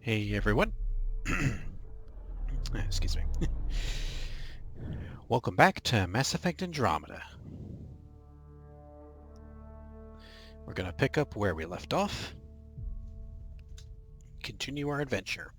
Hey everyone. Excuse me. Welcome back to Mass Effect Andromeda. We're going to pick up where we left off. Continue our adventure.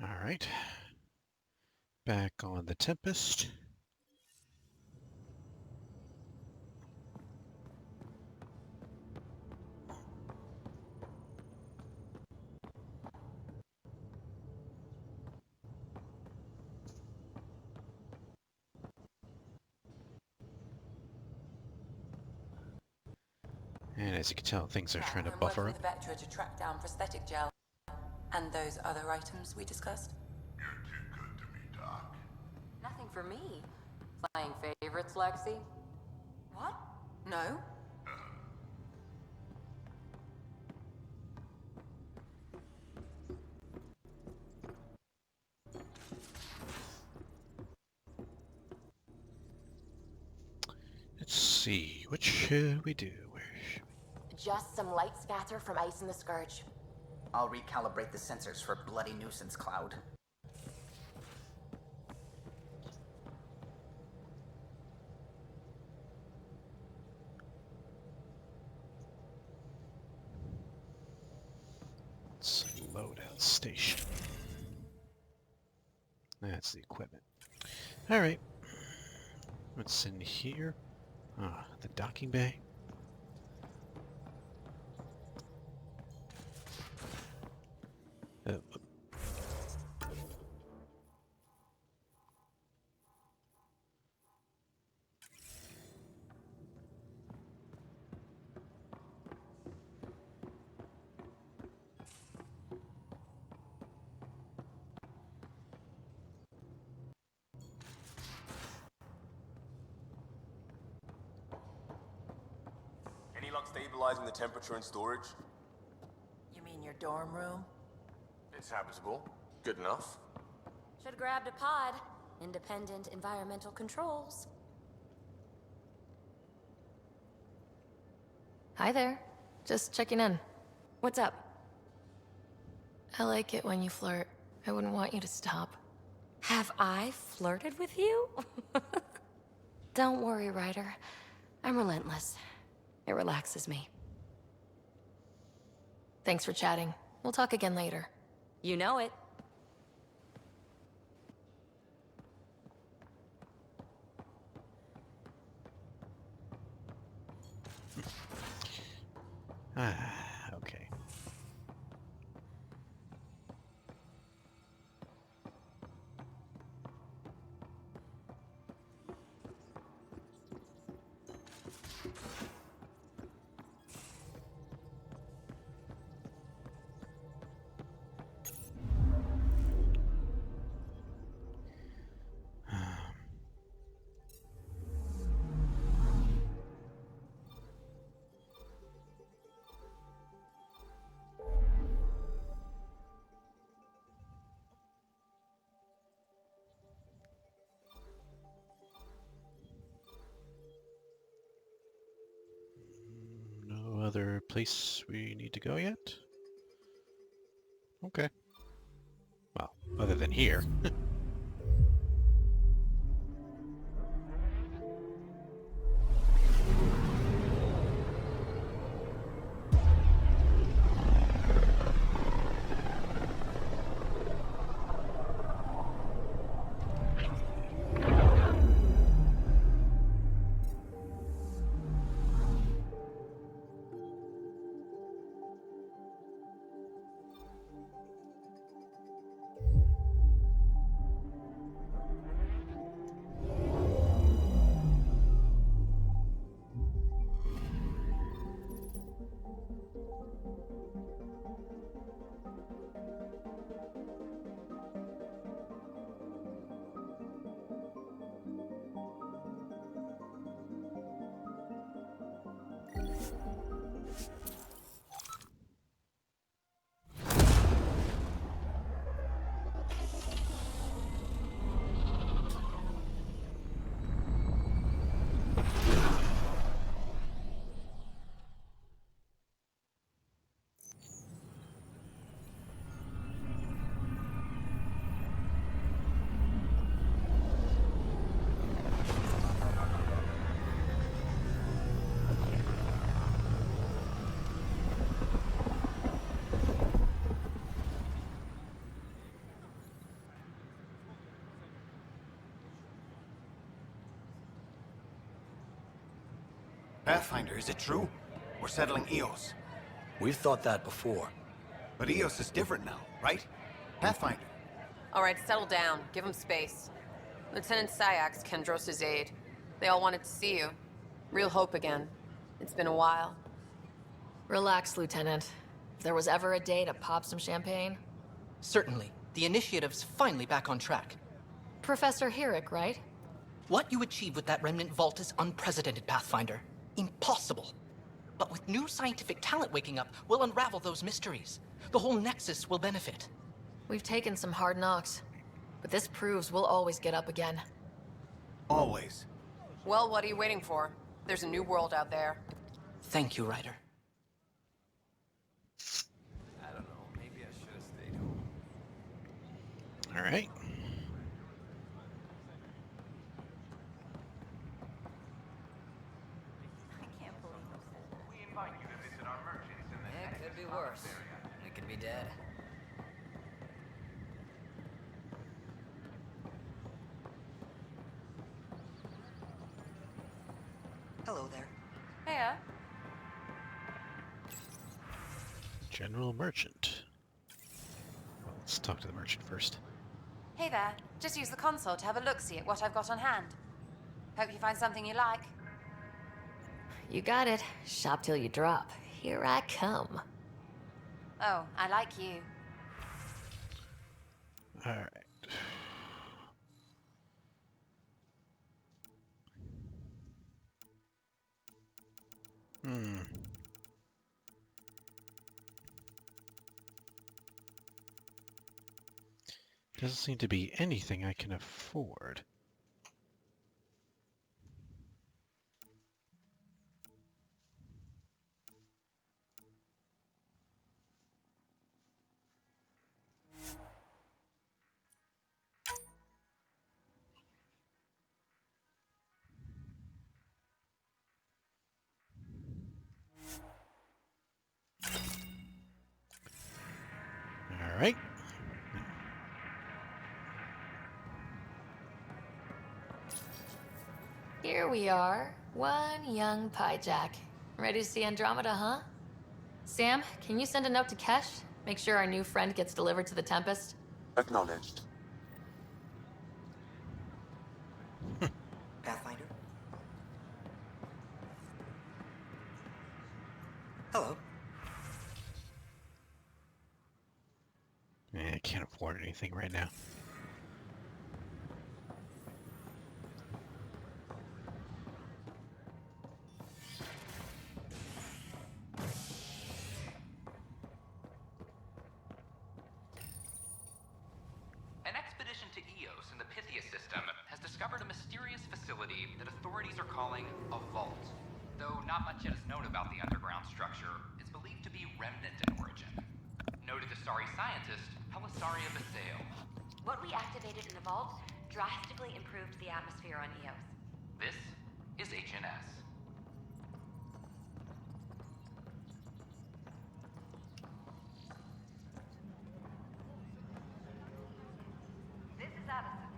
All right. Back on the Tempest. And as you can tell, things are trying to buffer up. I'm working with Vectra to track down prosthetic gel and those other items we discussed. You're too good to me, Doc. Nothing for me. Playing favorites, Lexi? What? No? Let's see. What should we do? Just some light scatter from ice in the Scourge. I'll recalibrate the sensors for bloody nuisance cloud. It's a loadout station. That's the equipment. All right. What's in here? Ah, the docking bay. Any luck stabilizing the temperature in storage? You mean your dorm room? It's habitable. Good enough. Should've grabbed a pod. Independent environmental controls. Hi there. Just checking in. What's up? I like it when you flirt. I wouldn't want you to stop. Have I flirted with you? Don't worry, Ryder. I'm relentless. It relaxes me. Thanks for chatting. We'll talk again later. You know it. Okay. No other place we need to go yet? Okay. Well, other than here. Pathfinder, is it true? We're settling Eos. We've thought that before. But Eos is different now, right? Pathfinder. All right, settle down. Give him space. Lieutenant Syax, Kendros' aide. They all wanted to see you. Real hope again. It's been a while. Relax, Lieutenant. If there was ever a day to pop some champagne. Certainly. The initiative's finally back on track. Professor Herrick, right? What you achieved with that remnant vault is unprecedented, Pathfinder. Impossible. But with new scientific talent waking up, we'll unravel those mysteries. The whole Nexus will benefit. We've taken some hard knocks. But this proves we'll always get up again. Always. Well, what are you waiting for? There's a new world out there. Thank you, Ryder. I don't know. Maybe I should have stayed home. All right. It could be worse. We could be dead. Hello there. Hiya. General Merchant. Well, let's talk to the merchant first. Hey there. Just use the console to have a look-see at what I've got on hand. Hope you find something you like. You got it. Shop till you drop. Here I come. Oh, I like you. All right. Doesn't seem to be anything I can afford. All right. Here we are. One young Pyjack. Ready to see Andromeda, huh? Sam, can you send a note to Kesh? Make sure our new friend gets delivered to the Tempest? Acknowledged. Pathfinder? Hello. I can't afford anything right now. An expedition to Eos in the Pythia system has discovered a mysterious facility that authorities are calling a vault. Though not much yet is known about the underground structure, it's believed to be remnant in origin. Noted Asari scientist, Helisaria Basale. What we activated in the vault drastically improved the atmosphere on Eos. This is HNS. This is Addison.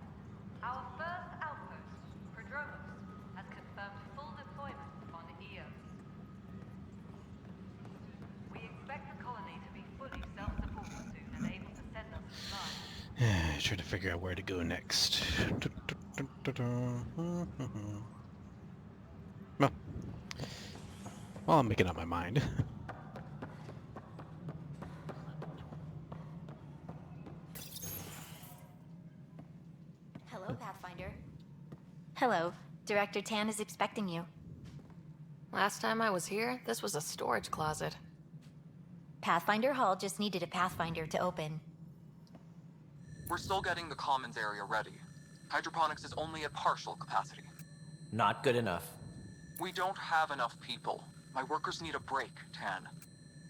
Our first outpost, Prodromos, has confirmed full deployment on Eos. We expect the colony to be fully self-supporting soon and able to send us supplies. Trying to figure out where to go next. Well, I'm making up my mind. Pathfinder. Hello. Director Tan is expecting you. Last time I was here, this was a storage closet. Pathfinder Hall just needed a Pathfinder to open. We're still getting the commons area ready. Hydroponics is only at partial capacity. Not good enough. We don't have enough people. My workers need a break, Tan.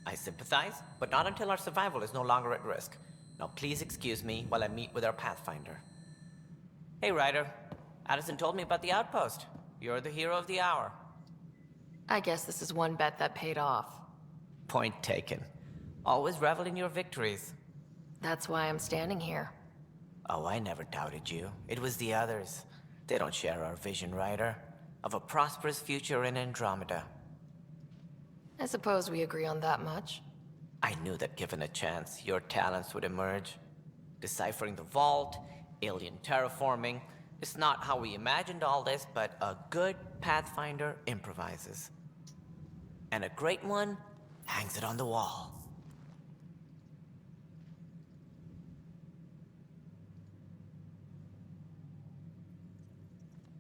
I sympathize, but not until our survival is no longer at risk. Now please excuse me while I meet with our Pathfinder. Hey, Ryder. Addison told me about the outpost. You're the hero of the hour. I guess this is one bet that paid off. Point taken. Always revel in your victories. That's why I'm standing here. Oh, I never doubted you. It was the others. They don't share our vision, Ryder. Of a prosperous future in Andromeda. I suppose we agree on that much. I knew that given a chance, your talents would emerge. Deciphering the vault, alien terraforming. It's not how we imagined all this, but a good Pathfinder improvises. And a great one hangs it on the wall.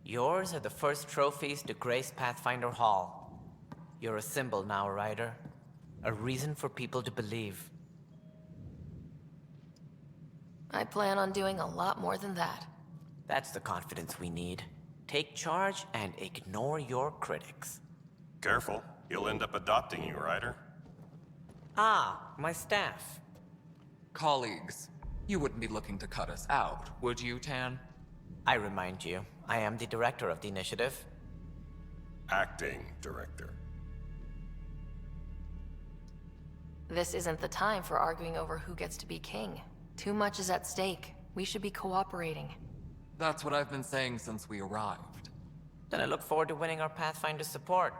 Yours are the first trophies to grace Pathfinder Hall. You're a symbol now, Ryder. A reason for people to believe. I plan on doing a lot more than that. That's the confidence we need. Take charge and ignore your critics. Careful, he'll end up adopting you, Ryder. Ah, my staff. Colleagues, you wouldn't be looking to cut us out, would you, Tan? I remind you, I am the director of the initiative. Acting director. This isn't the time for arguing over who gets to be king. Too much is at stake. We should be cooperating. That's what I've been saying since we arrived. Then I look forward to winning our Pathfinder's support.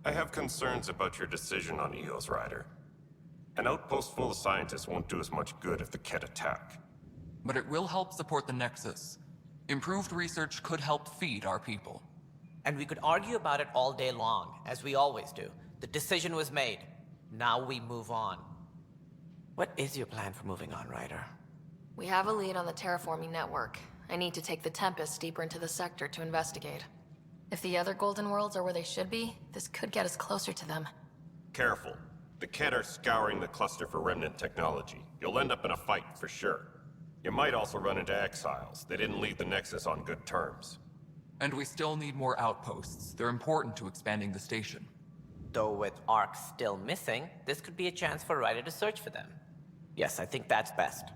I have concerns about your decision on Eos, Ryder. An outpost full of scientists won't do us much good if the Ket attack. But it will help support the Nexus. Improved research could help feed our people. And we could argue about it all day long, as we always do. The decision was made. Now we move on. What is your plan for moving on, Ryder? We have a lead on the terraforming network. I need to take the Tempest deeper into the sector to investigate. If the other Golden Worlds are where they should be, this could get us closer to them. Careful. The Ket are scouring the cluster for remnant technology. You'll end up in a fight for sure. You might also run into exiles. They didn't leave the Nexus on good terms. And we still need more outposts. They're important to expanding the station. Though with Ark still missing, this could be a chance for Ryder to search for them. Yes, I think that's best.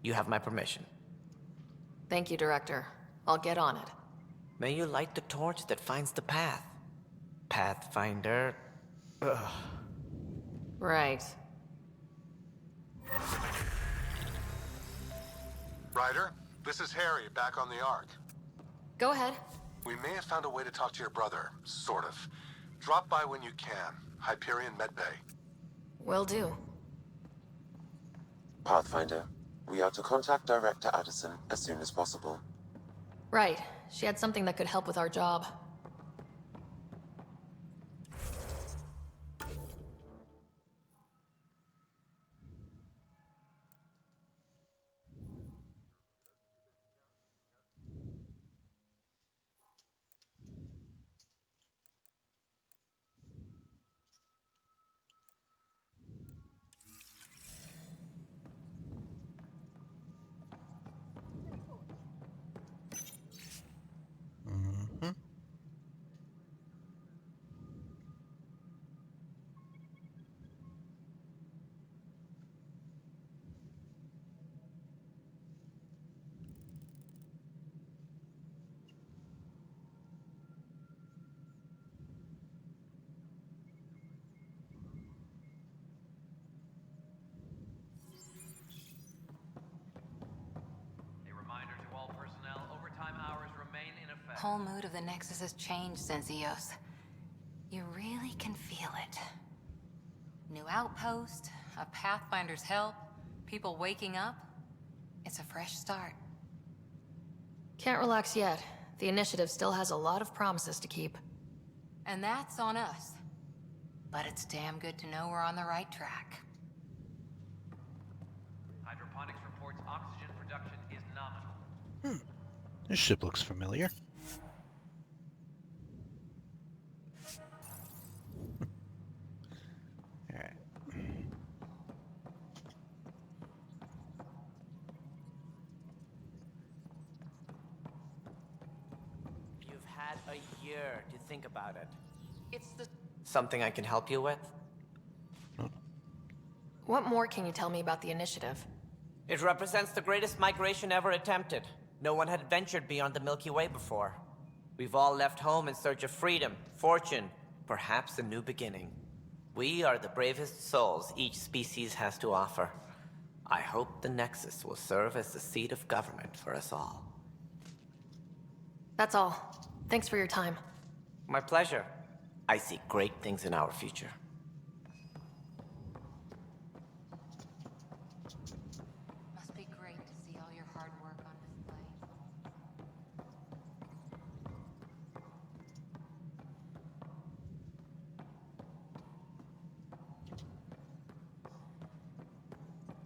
You have my permission. Thank you, Director. I'll get on it. May you light the torch that finds the path. Pathfinder... Ugh. Right. Ryder, this is Harry, back on the Ark. Go ahead. We may have found a way to talk to your brother, sort of. Drop by when you can. Hyperion Medbay. Will do. Pathfinder, we are to contact Director Addison as soon as possible. Right. She had something that could help with our job. Whole mood of the Nexus has changed since Eos. You really can feel it. New outpost, a Pathfinder's help, people waking up. It's a fresh start. Can't relax yet. The initiative still has a lot of promises to keep. And that's on us. But it's damn good to know we're on the right track. Hydroponics reports oxygen production is nominal. This ship looks familiar. Alright. You've had a year to think about it. It's the... Something I can help you with? What more can you tell me about the initiative? It represents the greatest migration ever attempted. No one had ventured beyond the Milky Way before. We've all left home in search of freedom, fortune, perhaps a new beginning. We are the bravest souls each species has to offer. I hope the Nexus will serve as the seat of government for us all. That's all. Thanks for your time. My pleasure. I see great things in our future. Must be great to see all your hard work on display.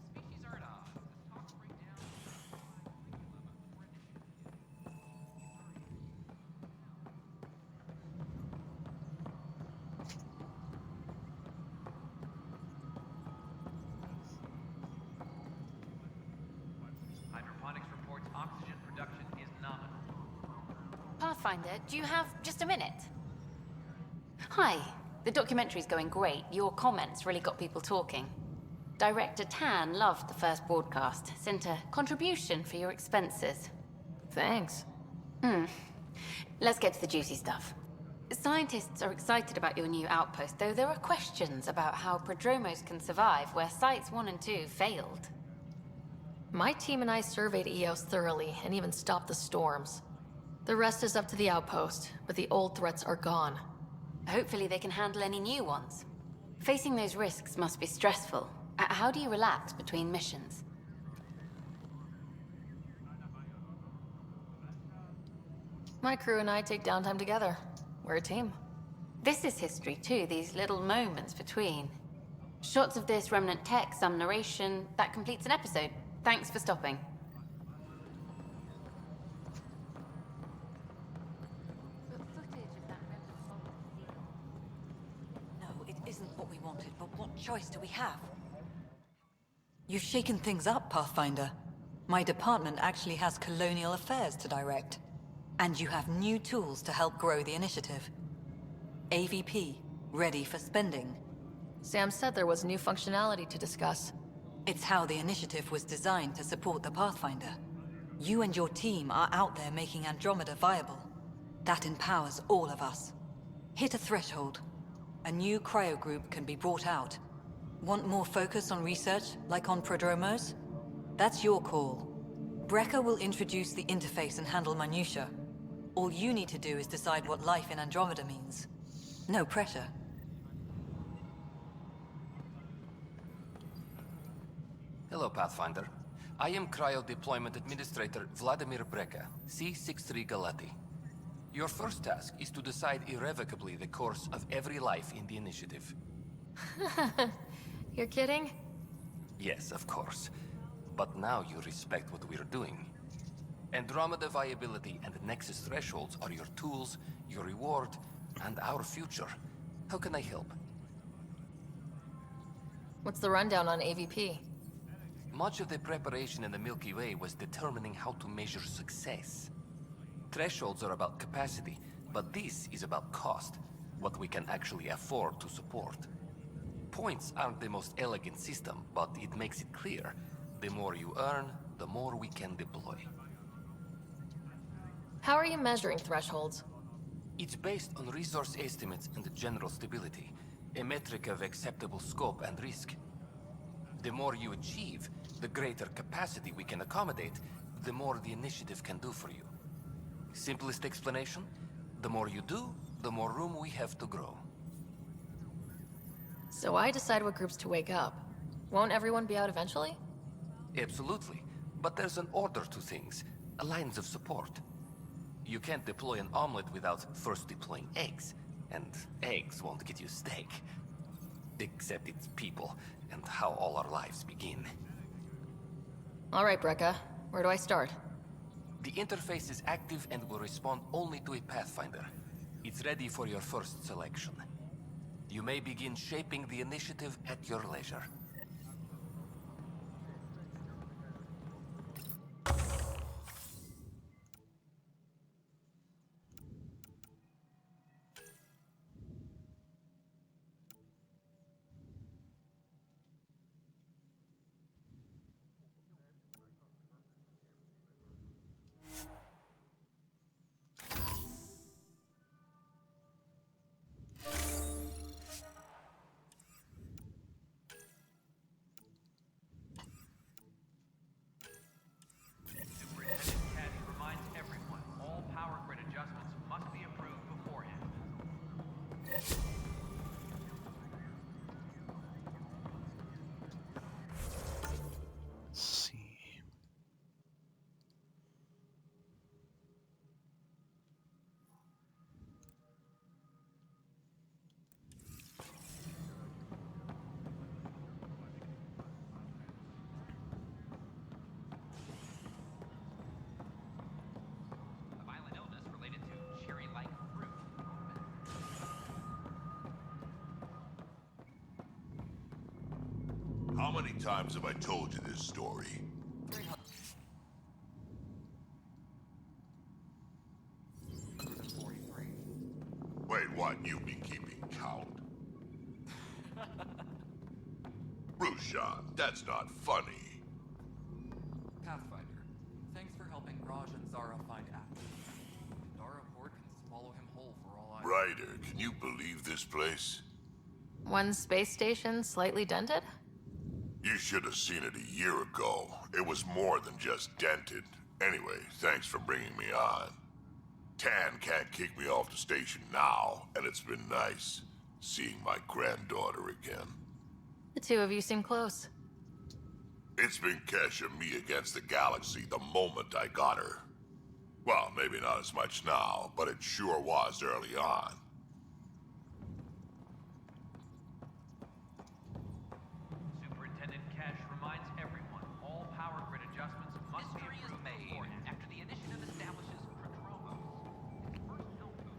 Species are at odds. As talks break down. Hydroponics reports oxygen production is nominal. Pathfinder, do you have just a minute? Hi. The documentary's going great. Your comments really got people talking. Director Tan loved the first broadcast. Sent a contribution for your expenses. Thanks. Let's get to the juicy stuff. Scientists are excited about your new outpost, though there are questions about how prodromos can survive where Sites 1 and 2 failed. My team and I surveyed EOS thoroughly and even stopped the storms. The rest is up to the outpost, but the old threats are gone. Hopefully they can handle any new ones. Facing those risks must be stressful. How do you relax between missions? My crew and I take downtime together. We're a team. This is history too, these little moments between. Shots of this remnant tech, some narration, that completes an episode. Thanks for stopping. No, it isn't what we wanted, but what choice do we have? You've shaken things up, Pathfinder. My department actually has colonial affairs to direct. And you have new tools to help grow the initiative. AVP, ready for spending. Sam said there was new functionality to discuss. It's how the initiative was designed to support the Pathfinder. You and your team are out there making Andromeda viable. That empowers all of us. Hit a threshold. A new cryo group can be brought out. Want more focus on research, like on prodromos? That's your call. Brecker will introduce the interface and handle minutiae. All you need to do is decide what life in Andromeda means. No pressure. Hello, Pathfinder. I am Cryo Deployment Administrator Vladimir Brecker, C-63 Galati. Your first task is to decide irrevocably the course of every life in the initiative. You're kidding? Yes, of course. But now you respect what we're doing. Andromeda viability and Nexus thresholds are your tools, your reward, and our future. How can I help? What's the rundown on AVP? Much of the preparation in the Milky Way was determining how to measure success. Thresholds are about capacity, but this is about cost, what we can actually afford to support. Points aren't the most elegant system, but it makes it clear. The more you earn, the more we can deploy. How are you measuring thresholds? It's based on resource estimates and general stability, a metric of acceptable scope and risk. The more you achieve, the greater capacity we can accommodate, the more the initiative can do for you. Simplest explanation, the more you do, the more room we have to grow. So I decide what groups to wake up. Won't everyone be out eventually? Absolutely, but there's an order to things, lines of support. You can't deploy an omelet without first deploying eggs, and eggs won't get you steak. Except it's people, and how all our lives begin. All right, Brecca. Where do I start? The interface is active and will respond only to a Pathfinder. It's ready for your first selection. You may begin shaping the initiative at your leisure. Superintendent Caddy reminds everyone all power grid adjustments must be approved beforehand. Let's see. A violent illness related to cherry-like fruit. How many times have I told you this story? Wait, what? You've been keeping count? Rushan, that's not funny. Pathfinder, thanks for helping Raj and Zara find Atlas. Dara Horde can swallow him whole for all I know. Ryder, can you believe this place? One space station slightly dented? You should have seen it a year ago. It was more than just dented. Anyway, thanks for bringing me on. Tan can't kick me off the station now, and it's been nice seeing my granddaughter again. The two of you seem close. It's been Kesh and me against the galaxy the moment I got her. Well, maybe not as much now, but it sure was early on. Superintendent Cash reminds everyone all power grid adjustments must be approved beforehand after the initiative establishes Prodromos. First outpost.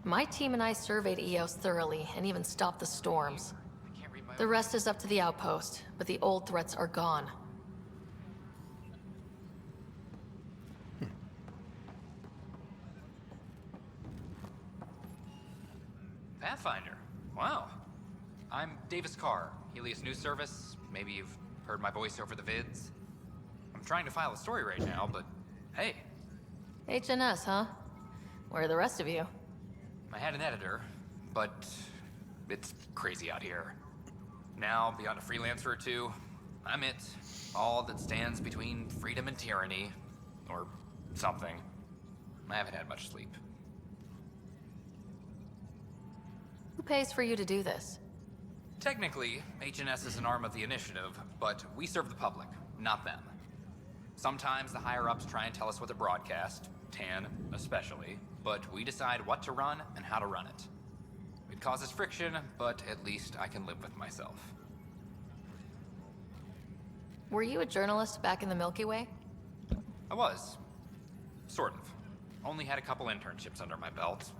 My team and I surveyed Eos thoroughly and even stopped the storms. The rest is up to the outpost, but the old threats are gone. Pathfinder. Wow. I'm Davis Carr, Helios News Service. Maybe you've heard my voice over the vids. I'm trying to file a story right now, but hey, HNS, huh? Where are the rest of you? I had an editor, but it's crazy out here. Now, beyond a freelancer or two, I'm it. All that stands between freedom and tyranny. Or something. I haven't had much sleep. Who pays for you to do this? Technically, HNS is an arm of the initiative, but we serve the public, not them. Sometimes the higher-ups try and tell us what to broadcast, Tan especially, but we decide what to run and how to run it. It causes friction, but at least I can live with myself. Were you a journalist back in the Milky Way? I was. Sort of. Only had a couple internships under my belt.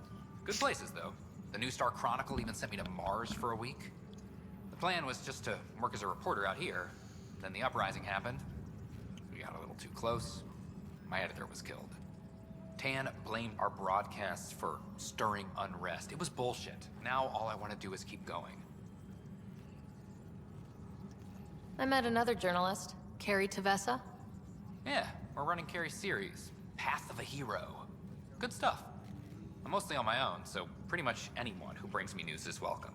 Good places, though. The New Star Chronicle even sent me to Mars for a week. The plan was just to work as a reporter out here. Then the uprising happened. We got a little too close. My editor was killed. Tan blamed our broadcasts for stirring unrest. It was bullshit. Now all I want to do is keep going. I met another journalist, Carrie Tavessa. Yeah, we're running Carrie's series, Path of a Hero. Good stuff. I'm mostly on my own, so pretty much anyone who brings me news is welcome.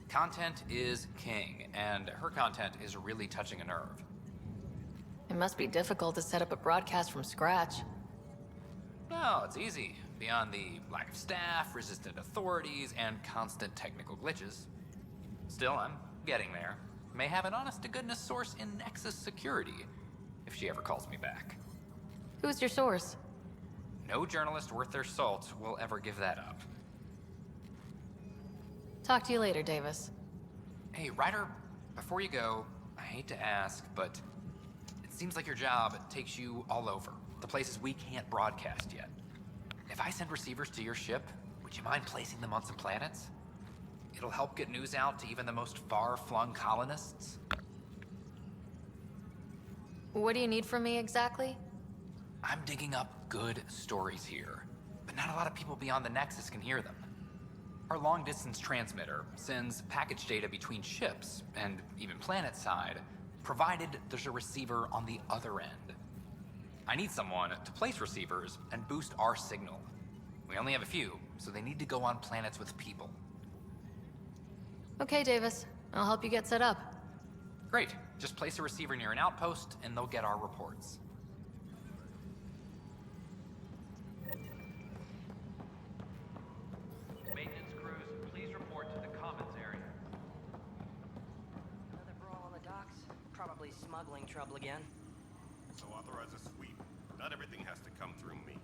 Content is king, and her content is really touching a nerve. It must be difficult to set up a broadcast from scratch. No, it's easy. Beyond the lack of staff, resistant authorities, and constant technical glitches. Still, I'm getting there. May have an honest-to-goodness source in Nexus security, if she ever calls me back. Who's your source? No journalist worth their salt will ever give that up. Talk to you later, Davis. Hey, Ryder, before you go, I hate to ask, but it seems like your job takes you all over, the places we can't broadcast yet. If I send receivers to your ship, would you mind placing them on some planets? It'll help get news out to even the most far-flung colonists. What do you need from me exactly? I'm digging up good stories here, but not a lot of people beyond the Nexus can hear them. Our long-distance transmitter sends package data between ships, and even planet-side, provided there's a receiver on the other end. I need someone to place receivers and boost our signal. We only have a few, so they need to go on planets with people. Okay, Davis. I'll help you get set up. Great. Just place a receiver near an outpost, and they'll get our reports. Maintenance crews, please report to the commons area. Another brawl on the docks? Probably smuggling trouble again. So authorize a sweep. Not everything has to come through me.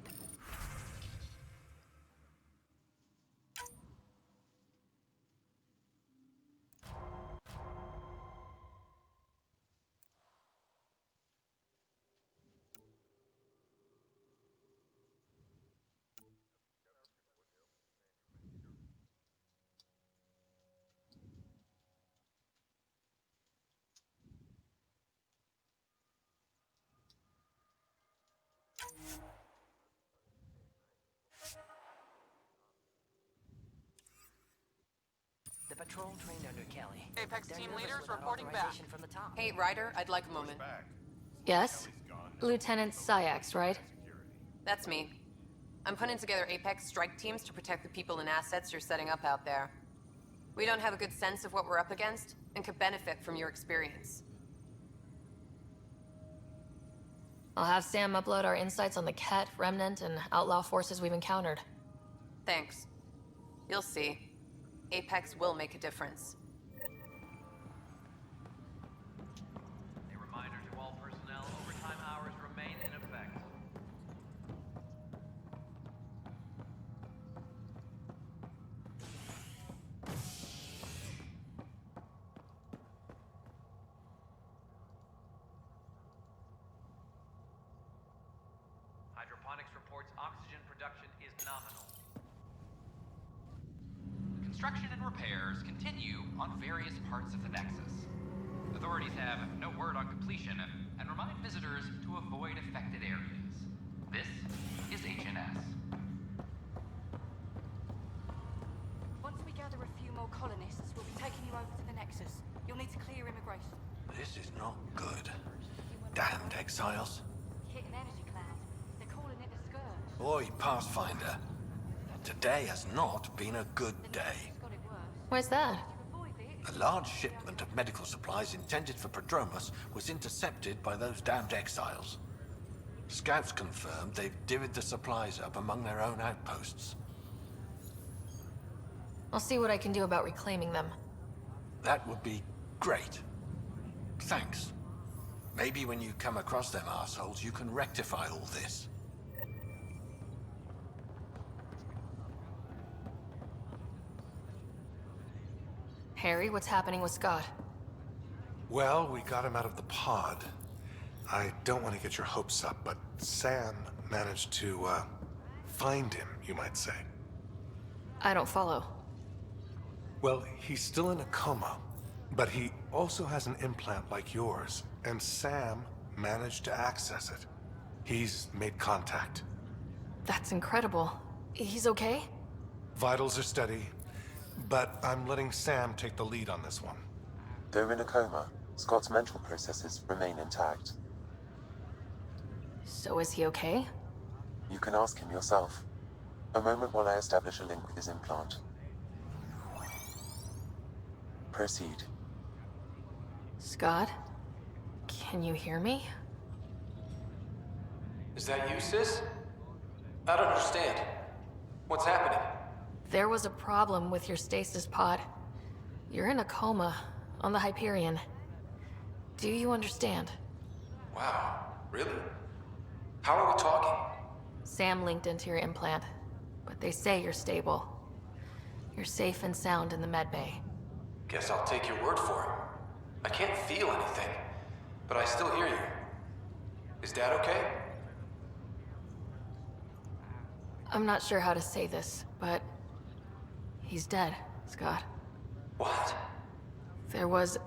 The patrol trained under Kelly. Apex They're team nervous leaders without reporting back. authorization from the top. Hey, Ryder, I'd like a moment. Yes? Lieutenant Syax, right? That's me. I'm putting together Apex strike teams to protect the people and assets you're setting up out there. We don't have a good sense of what we're up against, and could benefit from your experience. I'll have Sam upload our insights on the Ket, Remnant, and outlaw forces we've encountered. Thanks. You'll see. Apex will make a difference. A reminder to all personnel, overtime hours remain in effect. Hydroponics reports oxygen production is nominal. Construction and repairs continue on various parts of the Nexus. Authorities have no word on completion and remind visitors to avoid affected areas. This is HNS. Once we gather a few more colonists, we'll be taking you over to the Nexus. You'll need to clear immigration. This is not good. Damned exiles. Hit an energy cloud. They're calling it a scourge. Boy, Pathfinder. Today has not been a good day. Why's that? A large shipment of medical supplies intended for Prodromus was intercepted by those damned exiles. Scouts confirmed they've divvied the supplies up among their own outposts. I'll see what I can do about reclaiming them. That would be great. Thanks. Maybe when you come across them assholes, you can rectify all this. Harry, what's happening with Scott? Well, we got him out of the pod. I don't want to get your hopes up, but Sam managed to, find him, you might say. I don't follow. Well, he's still in a coma, but he also has an implant like yours, and Sam managed to access it. He's made contact. That's incredible. He's okay? Vitals are steady, but I'm letting Sam take the lead on this one. Though in a coma, Scott's mental processes remain intact. So is he okay? You can ask him yourself. A moment while I establish a link with his implant. Proceed. Scott? Can you hear me? Is that you, sis? I don't understand. What's happening? There was a problem with your stasis pod. You're in a coma on the Hyperion. Do you understand? Wow, really? How are we talking? Sam linked into your implant, but they say you're stable. You're safe and sound in the medbay. Guess I'll take your word for it. I can't feel anything, but I still hear you. Is Dad okay? I'm not sure how to say this, but he's dead, Scott. What? There was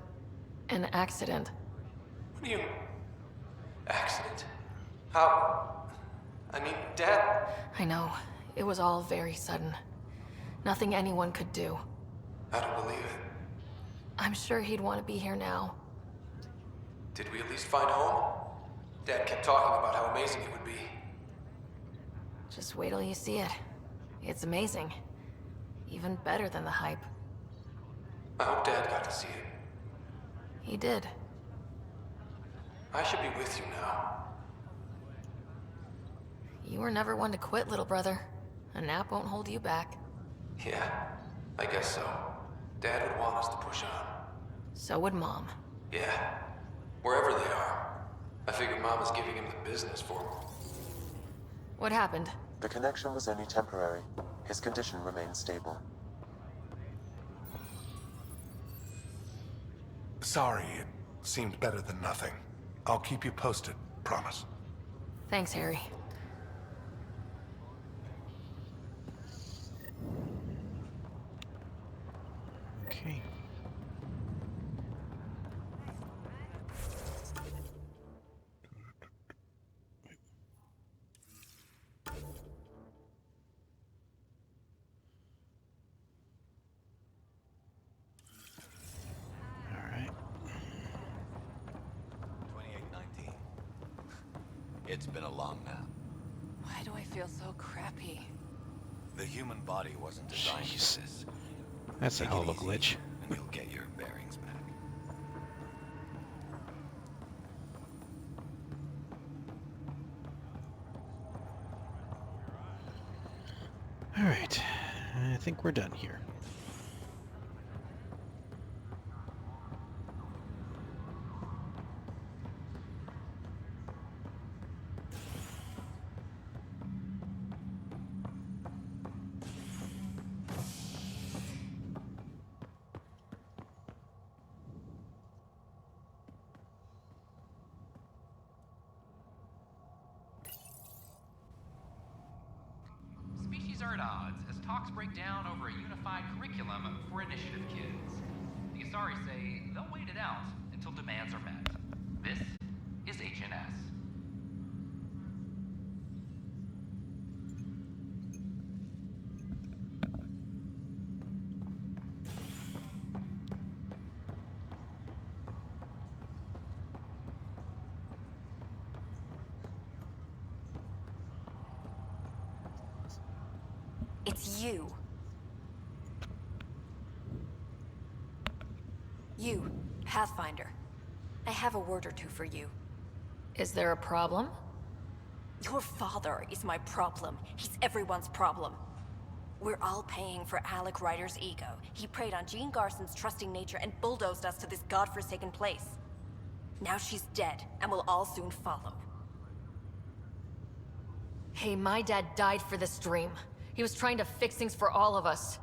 an accident. What do you... Accident? How? I mean, Dad... I know. It was all very sudden. Nothing anyone could do. I don't believe it. I'm sure he'd want to be here now. Did we at least find home? Dad kept talking about how amazing it would be. Just wait till you see it. It's amazing. Even better than the hype. I hope Dad got to see it. He did. I should be with you now. You were never one to quit, little brother. A nap won't hold you back. Yeah, I guess so. Dad would want us to push on. So would Mom. Yeah, wherever they are. I figure Mom is giving him the business for him. What happened? The connection was only temporary. His condition remains stable. Sorry, it seemed better than nothing. I'll keep you posted, promise. Thanks, Harry. Okay. All right. 2819. It's been a long nap. Why do I feel so crappy? The human body wasn't designed for this. That's a Take hell it of a easy, glitch. and you'll get your bearings back. All right. I think we're done here. Species are at odds as talks break down over a unified curriculum for initiative kids. The Asari say they'll wait it out until demands are met. This is HNS. It's you. You, Pathfinder. I have a word or two for you. Is there a problem? Your father is my problem. He's everyone's problem. We're all paying for Alec Ryder's ego. He preyed on Jean Garson's trusting nature and bulldozed us to this godforsaken place. Now she's dead, and we'll all soon follow. Hey, my dad died for this dream. He was trying to fix things for all of us.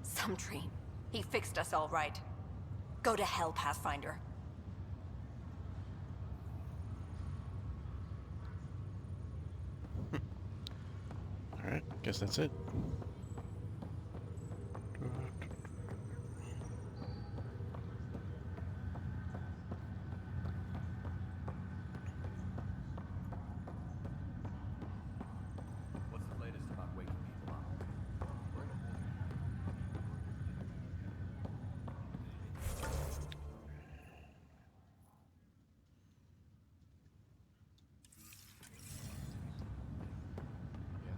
Some dream. He fixed us all right. Go to hell, Pathfinder. All right. Guess that's it. What's the latest about waking people up? We're in a Yeah,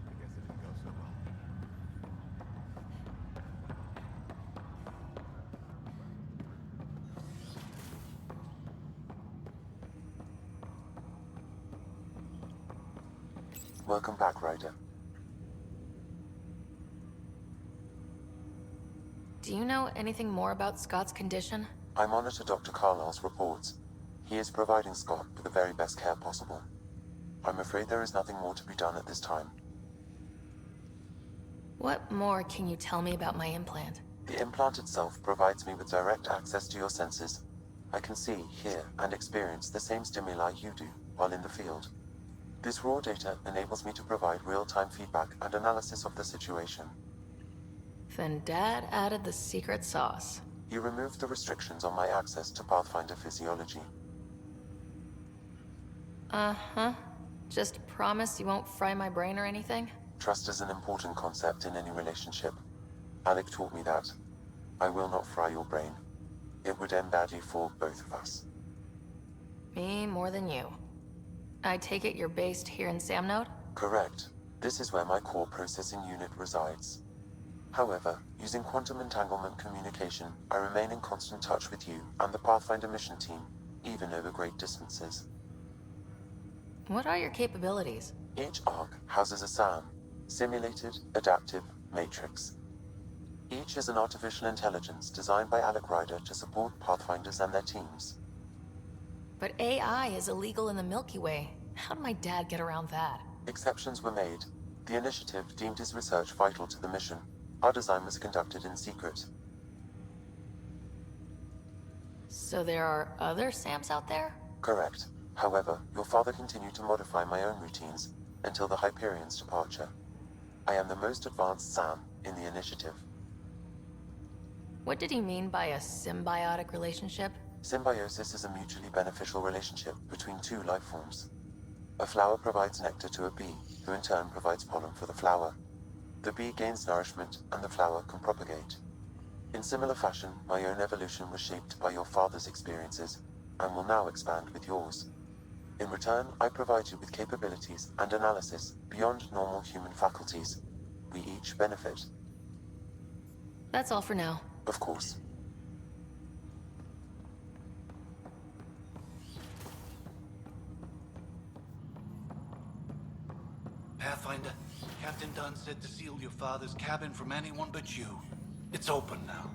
I guess it didn't go so well. Welcome back, Ryder. Do you know anything more about Scott's condition? I monitor Dr. Carlisle's reports. He is providing Scott with the very best care possible. I'm afraid there is nothing more to be done at this time. What more can you tell me about my implant? The implant itself provides me with direct access to your senses. I can see, hear, and experience the same stimuli you do while in the field. This raw data enables me to provide real-time feedback and analysis of the situation. Then Dad added the secret sauce. He removed the restrictions on my access to Pathfinder physiology. Uh-huh. Just promise you won't fry my brain or anything? Trust is an important concept in any relationship. Alec taught me that. I will not fry your brain. It would end badly for both of us. Me more than you. I take it you're based here in Samnode? Correct. This is where my core processing unit resides. However, using quantum entanglement communication, I remain in constant touch with you and the Pathfinder mission team, even over great distances. What are your capabilities? Each arc houses a SAM, Simulated Adaptive Matrix. Each is an artificial intelligence designed by Alec Ryder to support Pathfinders and their teams. But AI is illegal in the Milky Way. How did my dad get around that? Exceptions were made. The initiative deemed his research vital to the mission. Our design was conducted in secret. So there are other SAMs out there? Correct. However, your father continued to modify my own routines until the Hyperion's departure. I am the most advanced SAM in the initiative. What did he mean by a symbiotic relationship? Symbiosis is a mutually beneficial relationship between two life forms. A flower provides nectar to a bee, who in turn provides pollen for the flower. The bee gains nourishment, and the flower can propagate. In similar fashion, my own evolution was shaped by your father's experiences, and will now expand with yours. In return, I provide you with capabilities and analysis beyond normal human faculties. We each benefit. That's all for now. Of course. Pathfinder, Captain Dunn said to seal your father's cabin from anyone but you. It's open now.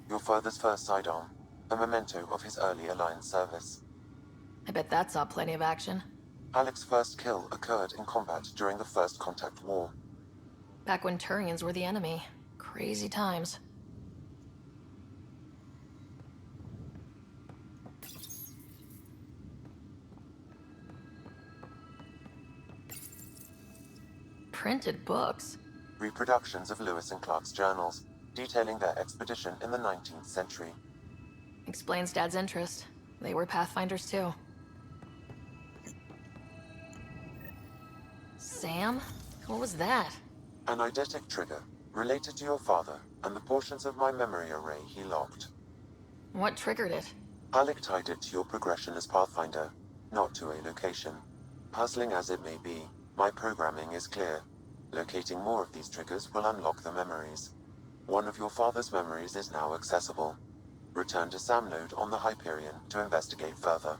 Your father's first sidearm, a memento of his early Alliance service. I bet that saw plenty of action. Alec's first kill occurred in combat during the First Contact War. Back when Turians were the enemy. Crazy times. Printed books? Reproductions of Lewis and Clark's journals, detailing their expedition in the 19th century. Explains Dad's interest. They were Pathfinders too. Sam? What was that? An eidetic trigger, related to your father, and the portions of my memory array he locked. What triggered it? Alec tied it to your progression as Pathfinder, not to a location. Puzzling as it may be, my programming is clear. Locating more of these triggers will unlock the memories. One of your father's memories is now accessible. Return to Samnode on the Hyperion to investigate further.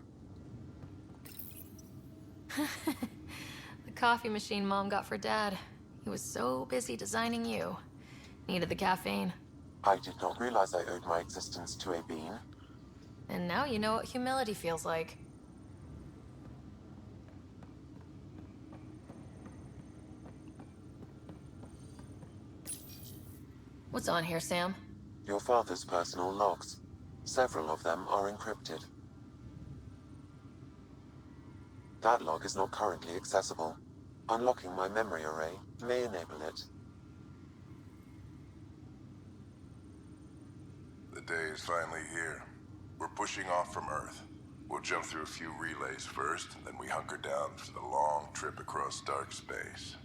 The coffee machine Mom got for Dad. He was so busy designing you. Needed the caffeine. I did not realize I owed my existence to a bean. And now you know what humility feels like. What's on here, Sam? Your father's personal logs. Several of them are encrypted. That log is not currently accessible. Unlocking my memory array may enable it. The day is finally here. We're pushing off from Earth. We'll jump through a few relays first, and then we hunker down for the long trip across dark space.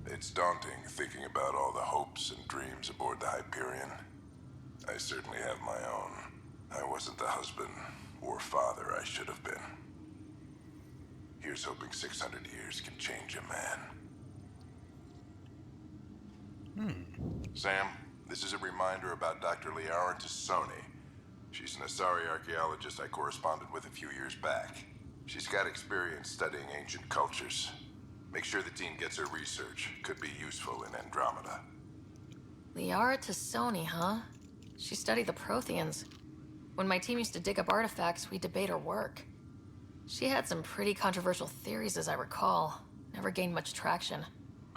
It's daunting thinking about all the hopes and dreams aboard the Hyperion. I certainly have my own. I wasn't the husband or father I should have been. Here's hoping 600 years can change a man. Sam, this is a reminder about Dr. Liara Tassoni. She's an Asari archaeologist I corresponded with a few years back. She's got experience studying ancient cultures. Make sure the team gets her research. Could be useful in Andromeda. Liara Tassoni, huh? She studied the Protheans. When my team used to dig up artifacts, we'd debate her work. She had some pretty controversial theories, as I recall. Never gained much traction.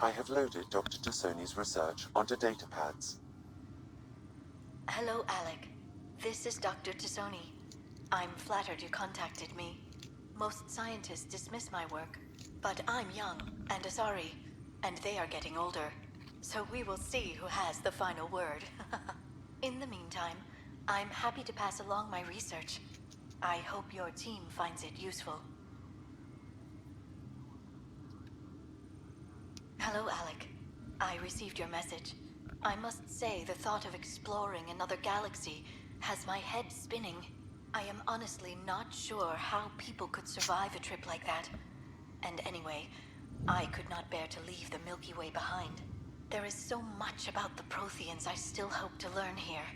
I have loaded Dr. Tassoni's research onto datapads. Hello, Alec. This is Dr. Tassoni. I'm flattered you contacted me. Most scientists dismiss my work, but I'm young and Asari, and they are getting older. So we will see who has the final word. In the meantime, I'm happy to pass along my research. I hope your team finds it useful. Hello, Alec. I received your message. I must say the thought of exploring another galaxy has my head spinning. I am honestly not sure how people could survive a trip like that. And anyway, I could not bear to leave the Milky Way behind. There is so much about the Protheans I still hope to learn here.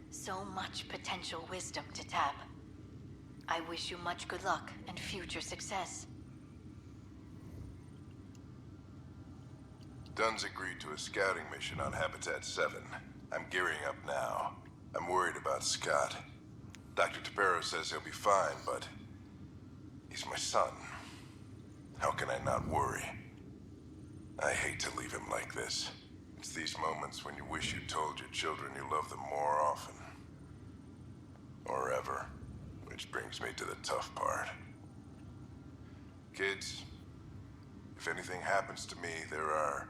So much potential wisdom to tap. I wish you much good luck and future success. Dunn's agreed to a scouting mission on Habitat 7. I'm gearing up now. I'm worried about Scott. Dr. Tapero says he'll be fine, but he's my son. How can I not worry? I hate to leave him like this. It's these moments when you wish you told your children you love them more often. Or ever. Which brings me to the tough part. Kids, if anything happens to me, there are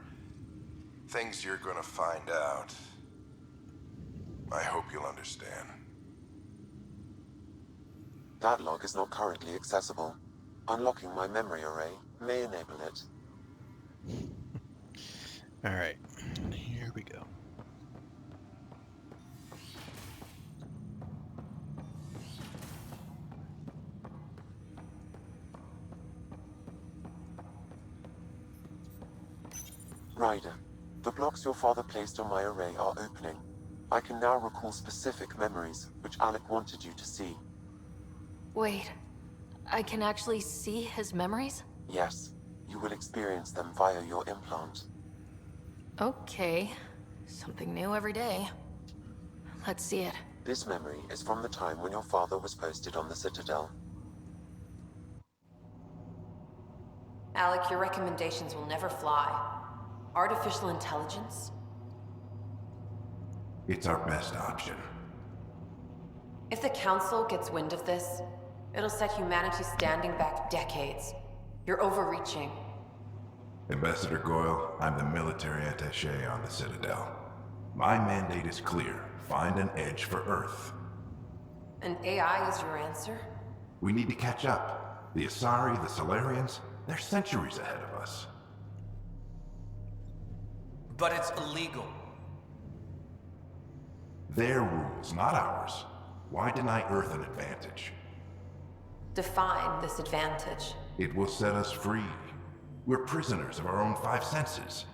things you're gonna find out. I hope you'll understand. That log is not currently accessible. Unlocking my memory array may enable it. Alright, here we go. Ryder, the blocks your father placed on my array are opening. I can now recall specific memories, which Alec wanted you to see. Wait, I can actually see his memories? Yes, you will experience them via your implant. Okay, something new every day. Let's see it. This memory is from the time when your father was posted on the Citadel. Alec, your recommendations will never fly. Artificial intelligence? It's our best option. If the Council gets wind of this, it'll set humanity standing back decades. You're overreaching. Ambassador Goyle, I'm the military attaché on the Citadel. My mandate is clear. Find an edge for Earth. And AI is your answer? We need to catch up. The Asari, the Solarians, they're centuries ahead of us. But it's illegal. Their rules, not ours. Why deny Earth an advantage? Define this advantage. It will set us free. We're prisoners of our own five senses.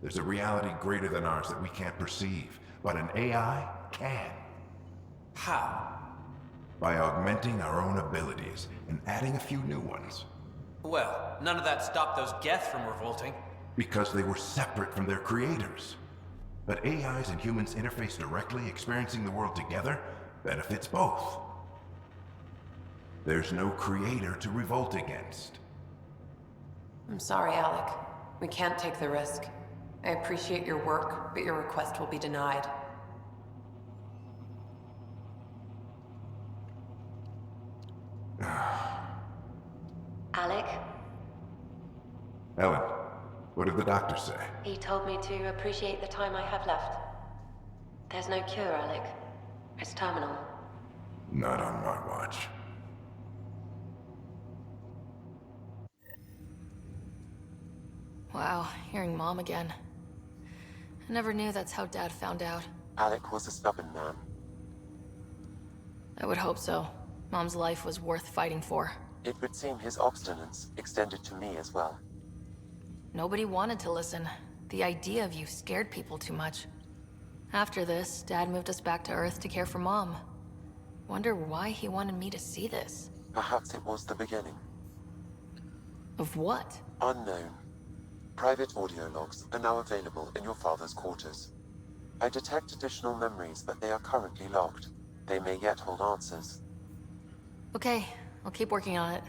There's a reality greater than ours that we can't perceive, but an AI can. How? By augmenting our own abilities and adding a few new ones. Well, none of that stopped those Geth from revolting. Because they were separate from their creators. But AIs and humans interface directly, experiencing the world together, benefits both. There's no creator to revolt against. I'm sorry, Alec. We can't take the risk. I appreciate your work, but your request will be denied. Alec? Ellen, what did the doctor say? He told me to appreciate the time I have left. There's no cure, Alec. It's terminal. Not on my watch. Wow, hearing Mom again. I never knew that's how Dad found out. Alec was a stubborn man. I would hope so. Mom's life was worth fighting for. It would seem his obstinance extended to me as well. Nobody wanted to listen. The idea of you scared people too much. After this, Dad moved us back to Earth to care for Mom. Wonder why he wanted me to see this. Perhaps it was the beginning. Of what? Unknown. Private audio logs are now available in your father's quarters. I detect additional memories, but they are currently locked. They may yet hold answers. Okay, I'll keep working on it.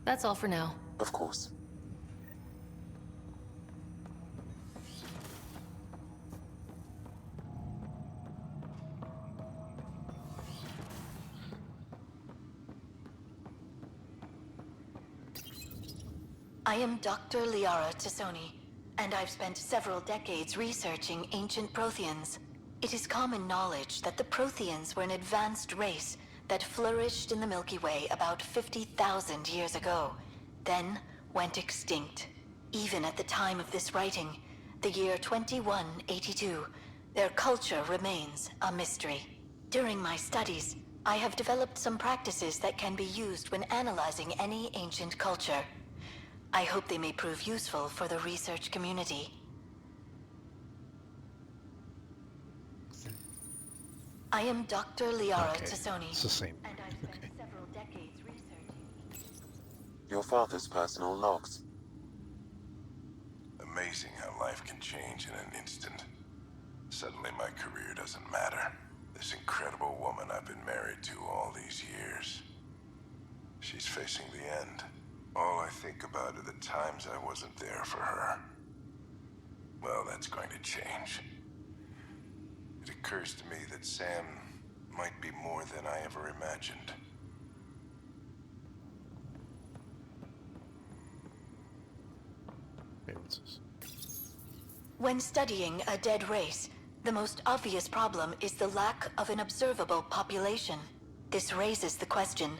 That's all for now. Of course. I am Dr. Liara Tassoni, and I've spent several decades researching ancient Protheans. It is common knowledge that the Protheans were an advanced race that flourished in the Milky Way about 50,000 years ago, then went extinct. Even at the time of this writing, the year 2182, their culture remains a mystery. During my studies, I have developed some practices that can be used when analyzing any ancient culture. I hope they may prove useful for the research community. I am Dr. Liara Tassoni. It's the same. And I've spent several decades researching. Your father's personal logs. Amazing how life can change in an instant. Suddenly my career doesn't matter. This incredible woman I've been married to all these years. She's facing the end. All I think about are the times I wasn't there for her. Well, that's going to change. It occurs to me that Sam might be more than I ever imagined. Wait, what's this? When studying a dead race, the most obvious problem is the lack of an observable population. This raises the question,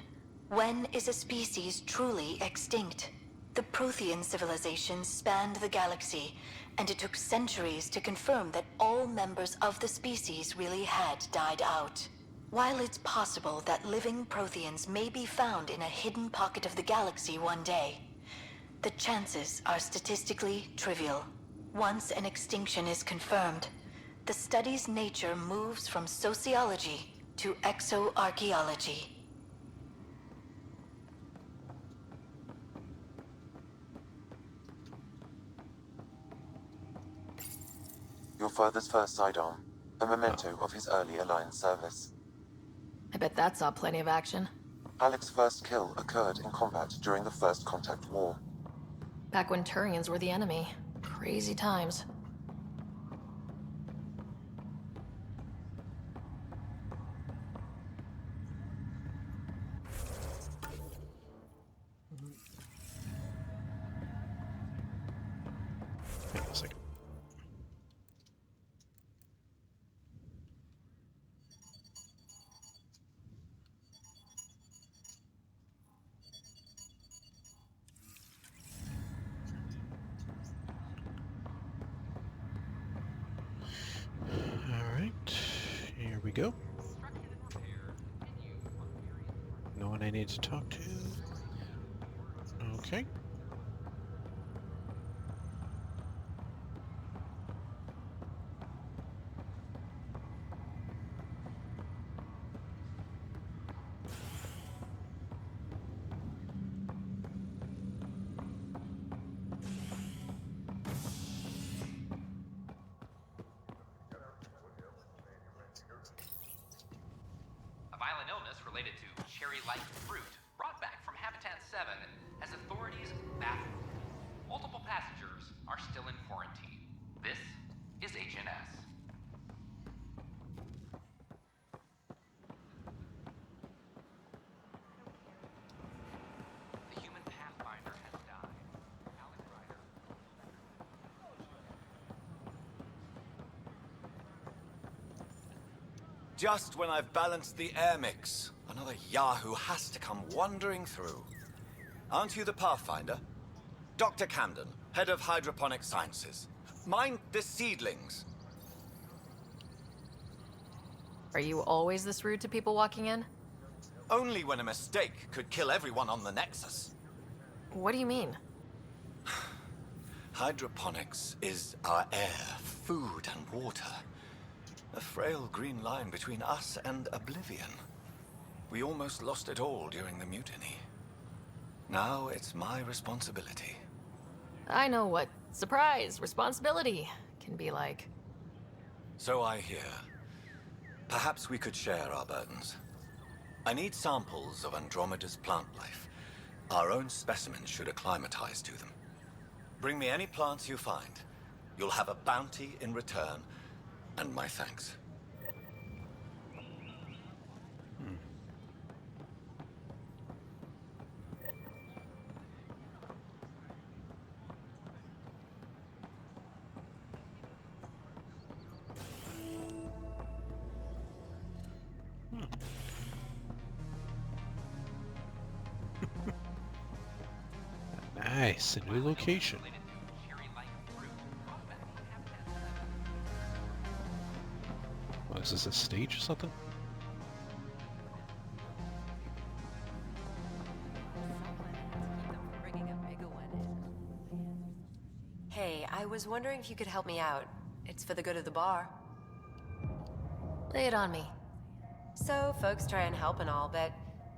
when is a species truly extinct? The Prothean civilization spanned the galaxy, and it took centuries to confirm that all members of the species really had died out. While it's possible that living Protheans may be found in a hidden pocket of the galaxy one day, the chances are statistically trivial. Once an extinction is confirmed, the study's nature moves from sociology to exoarchaeology. Your father's first sidearm, a memento of his early Alliance service. I bet that saw plenty of action. Alec's first kill occurred in combat during the First Contact War. Back when Turians were the enemy. Crazy times. Hang on a second. Alright, here we go. No one I need to talk to. Okay. A violent illness related to cherry-like fruit brought back from Habitat 7 has authorities baffled. Multiple passengers are still in quarantine. This is HNS. The human pathfinder has died. Alec Ryder. Just when I've balanced the air mix, another Yahoo has to come wandering through. Aren't you the Pathfinder? Dr. Camden, head of hydroponic sciences. Mind the seedlings. Are you always this rude to people walking in? Only when a mistake could kill everyone on the Nexus. What do you mean? Hydroponics is our air, food, and water. A frail green line between us and oblivion. We almost lost it all during the mutiny. Now it's my responsibility. I know what surprise, responsibility can be like. So I hear. Perhaps we could share our burdens. I need samples of Andromeda's plant life. Our own specimens should acclimatize to them. Bring me any plants you find. You'll have a bounty in return, and my thanks. Nice, a new location. Oh, is this a stage or something? Hey, I was wondering if you could help me out. It's for the good of the bar. Lay it on me. So, folks try and help and all, but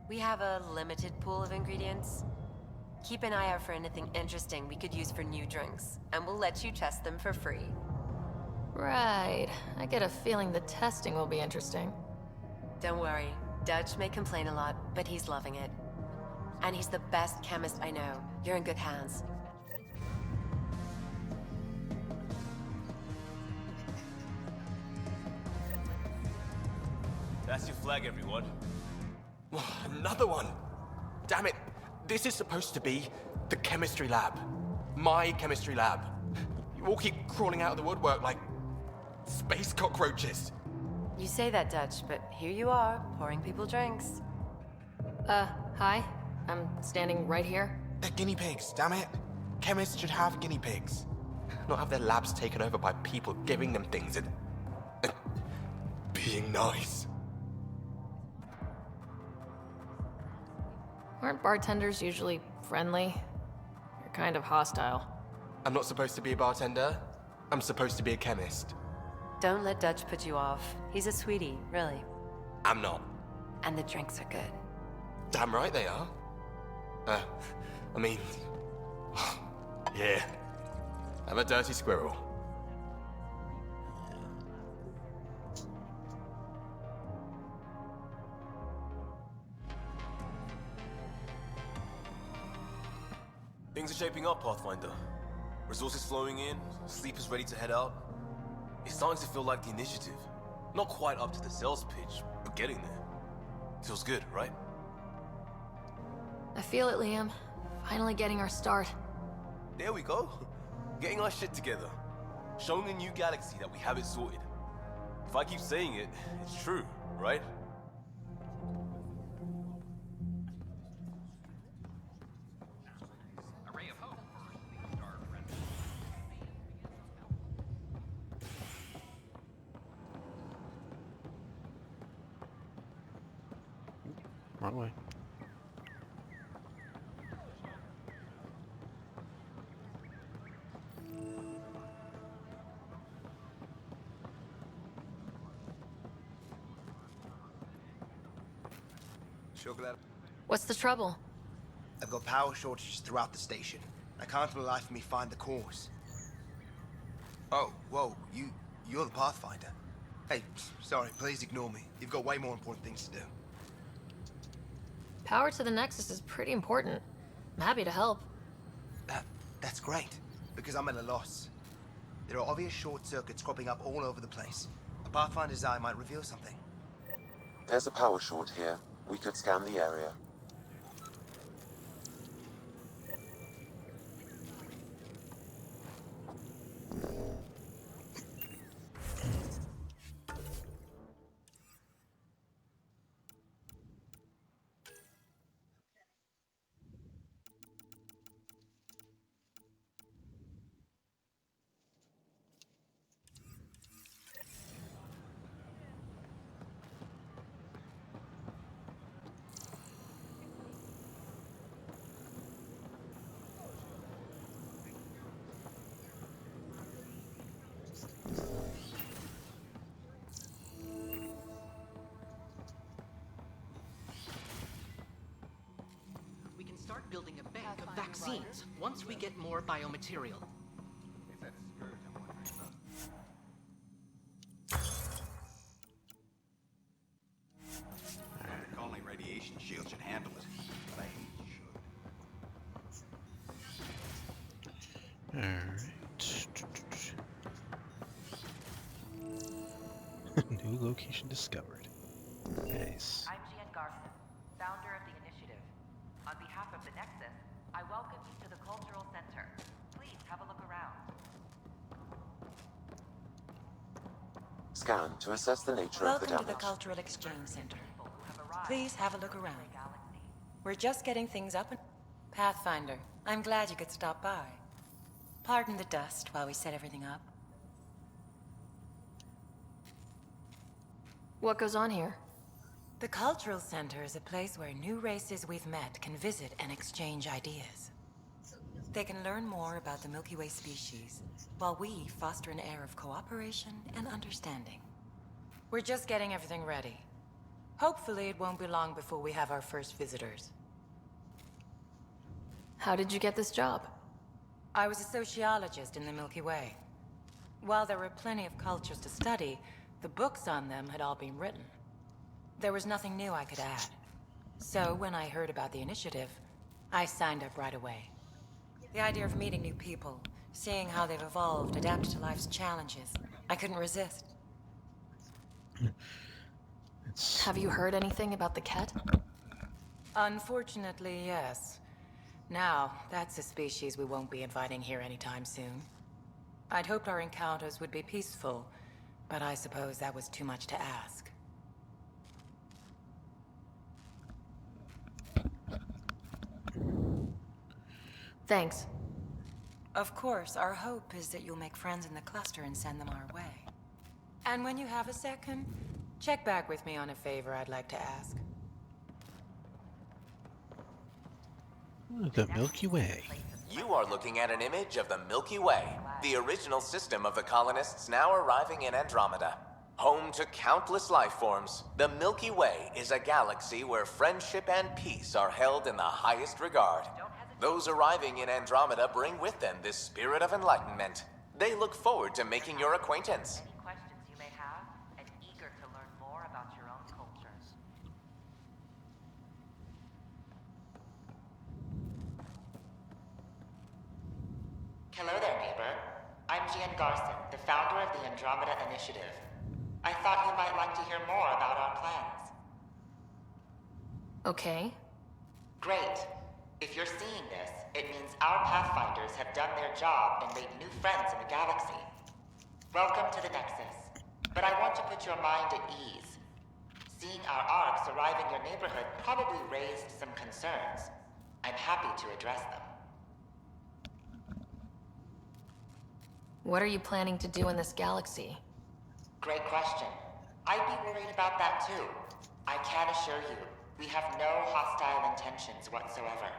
we have a limited pool of ingredients. Keep an eye out for anything interesting we could use for new drinks, and we'll let you test them for free. Right. I get a feeling the testing will be interesting. Don't worry. Dutch may complain a lot, but he's loving it. And he's the best chemist I know. You're in good hands. That's your flag, everyone. Another one! Damn it! This is supposed to be the chemistry lab. My chemistry lab. You all keep crawling out of the woodwork like space cockroaches. You say that, Dutch, but here you are, pouring people drinks. Hi. I'm standing right here. They're guinea pigs, damn it. Chemists should have guinea pigs. Not have their labs taken over by people giving them things and being nice. Aren't bartenders usually friendly? You're kind of hostile. I'm not supposed to be a bartender. I'm supposed to be a chemist. Don't let Dutch put you off. He's a sweetie, really. I'm not. And the drinks are good. Damn right they are. I mean... yeah. I'm a dirty squirrel. Things are shaping up, Pathfinder. Resources flowing in, sleepers ready to head out. It's starting to feel like the initiative. Not quite up to the sales pitch, but getting there. Feels good, right? I feel it, Liam. Finally getting our start. There we go. Getting our shit together. Showing the new galaxy that we have it sorted. If I keep saying it, it's true, right? Wrong way. What's the trouble? I've got power shortages throughout the station. I can't for the life of me find the cause. Oh, whoa, you're the Pathfinder. Hey, sorry, please ignore me. You've got way more important things to do. Power to the Nexus is pretty important. I'm happy to help. That's great, because I'm at a loss. There are obvious short circuits cropping up all over the place. A Pathfinder's eye might reveal something. There's a power short here. We could scan the area. We can start building a bank of vaccines once we get more biomaterial. Only radiation shield should handle it. But I Alright. New location discovered. Nice. I'm Jean Garson, founder of the initiative. On behalf of the Nexus, I welcome you to the Cultural Center. Please have a look around. Scan to assess the nature of the Welcome to the damage. Cultural Exchange Center. Please have a look around. We're just getting things up and... Pathfinder, I'm glad you could stop by. Pardon the dust while we set everything up. What goes on here? The Cultural Center is a place where new races we've met can visit and exchange ideas. They can learn more about the Milky Way species, while we foster an air of cooperation and understanding. We're just getting everything ready. Hopefully it won't be long before we have our first visitors. How did you get this job? I was a sociologist in the Milky Way. While there were plenty of cultures to study, the books on them had all been written. There was nothing new I could add. So when I heard about the initiative, I signed up right away. The idea of meeting new people, seeing how they've evolved, adapted to life's challenges, I couldn't resist. Have you heard anything about the Ket? Unfortunately, yes. Now, that's a species we won't be inviting here anytime soon. I'd hoped our encounters would be peaceful, but I suppose that was too much to ask. Thanks. Of course, our hope is that you'll make friends in the cluster and send them our way. And when you have a second, check back with me on a favor I'd like to ask. The Milky Way. You are looking at an image of the Milky Way, the original system of the colonists now arriving in Andromeda. Home to countless life forms, the Milky Way is a galaxy where friendship and peace are held in the highest regard. Those arriving in Andromeda bring with them this spirit of enlightenment. They look forward to making your acquaintance. Any questions you may have, and eager to learn more about your own culture. Hello there, neighbor. I'm Gian Garson, the founder of the Andromeda Initiative. I thought you might like to hear more about our plans. Okay. Great. If you're seeing this, it means our Pathfinders have done their job and made new friends in the galaxy. Welcome to the Nexus. But I want to put your mind at ease. Seeing our arcs arrive in your neighborhood probably raised some concerns. I'm happy to address them. What are you planning to do in this galaxy? Great question. I'd be worried about that too. I can assure you, we have no hostile intentions whatsoever.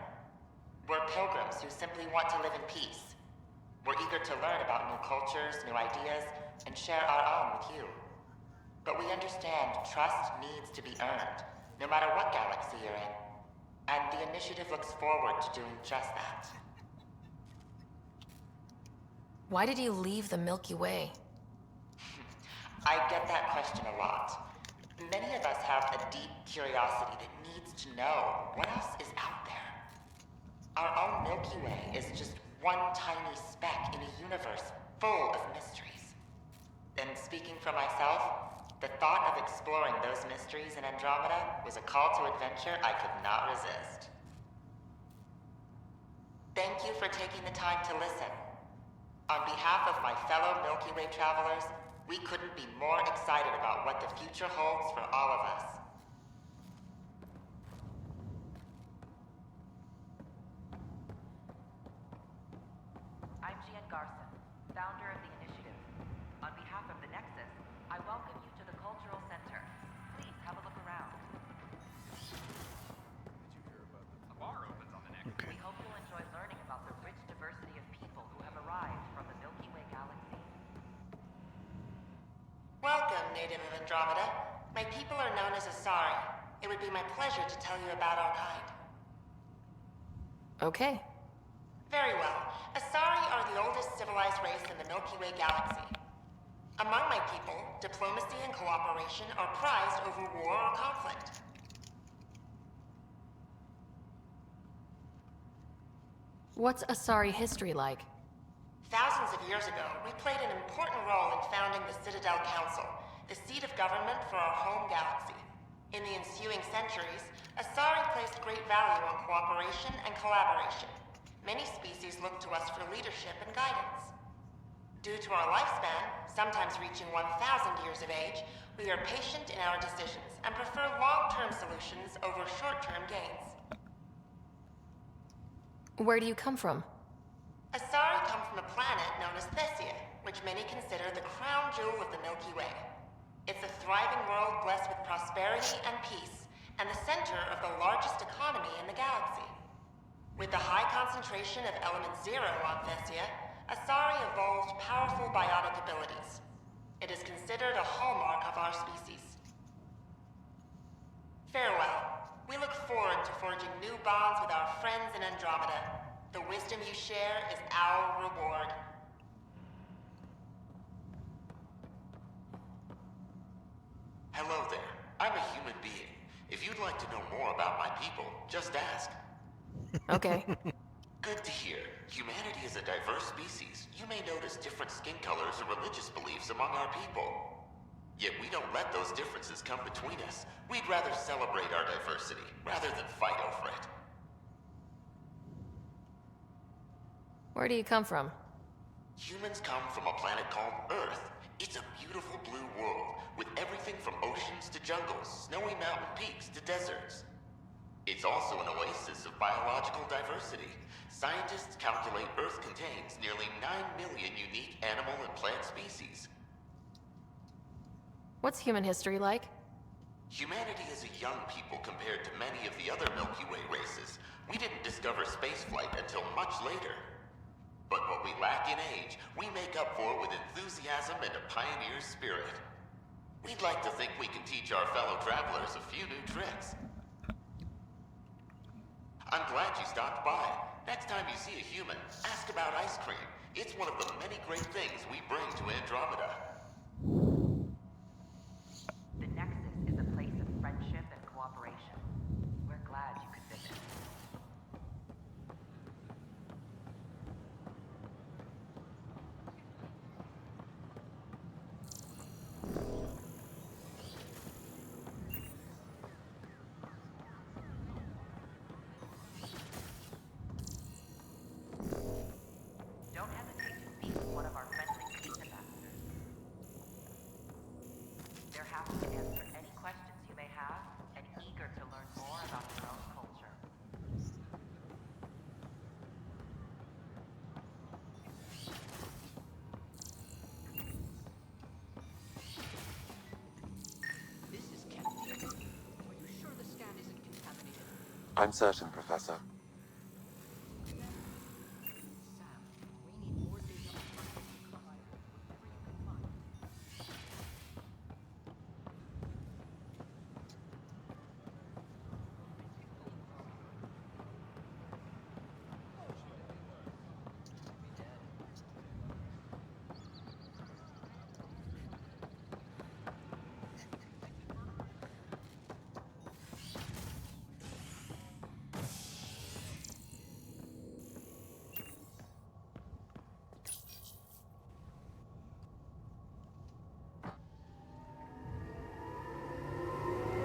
We're pilgrims who simply want to live in peace. We're eager to learn about new cultures, new ideas, and share our own with you. But we understand trust needs to be earned, no matter what galaxy you're in. And the initiative looks forward to doing just that. Why did you leave the Milky Way? I get that question a lot. Many of us have a deep curiosity that needs to know what else is out there. Our own Milky Way is just one tiny speck in a universe full of mysteries. And speaking for myself, the thought of exploring those mysteries in Andromeda was a call to adventure I could not resist. Thank you for taking the time to listen. On behalf of my fellow Milky Way travelers, we couldn't be more excited about what the future holds for all of us. I'm Gian Garson, founder of the initiative. On behalf of the Nexus, I welcome you to the Cultural Center. Please have a look around. A bar opens on the next. We hope you'll enjoy learning about the rich diversity of people who have arrived from the Milky Way galaxy. Welcome, native of Andromeda. My people are known as Asari. It would be my pleasure to tell you about our kind. Okay. Very well. Asari are the oldest civilized race in the Milky Way galaxy. Among my people, diplomacy and cooperation are prized over war or conflict. What's Asari history like? Thousands of years ago, we played an important role in founding the Citadel Council, the seat of government for our home galaxy. In the ensuing centuries, Asari placed great value on cooperation and collaboration. Many species look to us for leadership and guidance. Due to our lifespan, sometimes reaching 1,000 years of age, we are patient in our decisions and prefer long-term solutions over short-term gains. Where do you come from? Asari come from a planet known as Thessia, which many consider the crown jewel of the Milky Way. It's a thriving world blessed with prosperity and peace, and the center of the largest economy in the galaxy. With the high concentration of element zero on Thessia, Asari evolved powerful biotic abilities. It is considered a hallmark of our species. Farewell. We look forward to forging new bonds with our friends in Andromeda. The wisdom you share is our reward. Hello there. I'm a human being. If you'd like to know more about my people, just ask. Okay. Good to hear. Humanity is a diverse species. You may notice different skin colors or religious beliefs among our people. Yet we don't let those differences come between us. We'd rather celebrate our diversity, rather than fight over it. Where do you come from? Humans come from a planet called Earth. It's a beautiful blue world, with everything from oceans to jungles, snowy mountain peaks to deserts. It's also an oasis of biological diversity. Scientists calculate Earth contains nearly 9 million unique animal and plant species. What's human history like? Humanity is a young people compared to many of the other Milky Way races. We didn't discover spaceflight until much later. But what we lack in age, we make up for with enthusiasm and a pioneer's spirit. We'd like to think we can teach our fellow travelers a few new tricks. I'm glad you stopped by. Next time you see a human, ask about ice cream. It's one of the many great things we bring to Andromeda. The Nexus is a place of friendship and cooperation. We're glad you could visit. Don't hesitate to speak with one of our friendly peace ambassadors. They're happy to answer any questions you may have and eager to learn more about your own culture. This is Captain. Are you sure the scan isn't contaminated? I'm certain, Professor.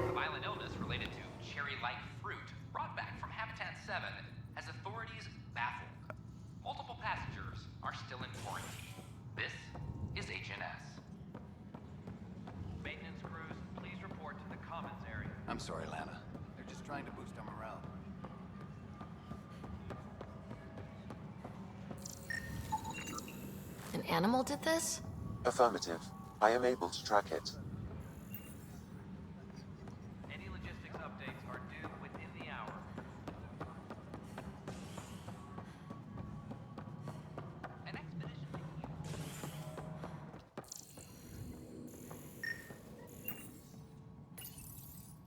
A violent illness related to cherry-like fruit brought back from Habitat 7 has authorities baffled. Multiple passengers are still in quarantine. This is HNS. Maintenance crews, please report to the commons area. I'm sorry, Lana. They're just trying to boost our morale. An animal did this? Affirmative. I am able to track it. Any logistics updates are due within the hour. An expedition to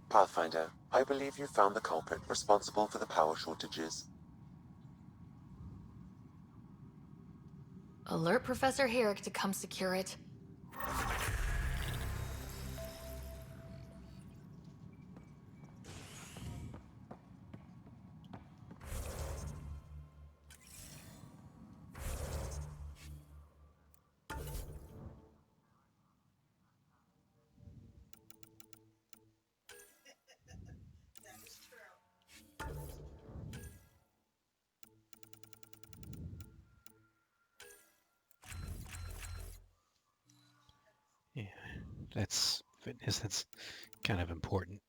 Pathfinder, I believe you found the culprit responsible for the power shortages. Alert Professor Herrick to come secure it. Yeah, that's fitness. That's kind of important.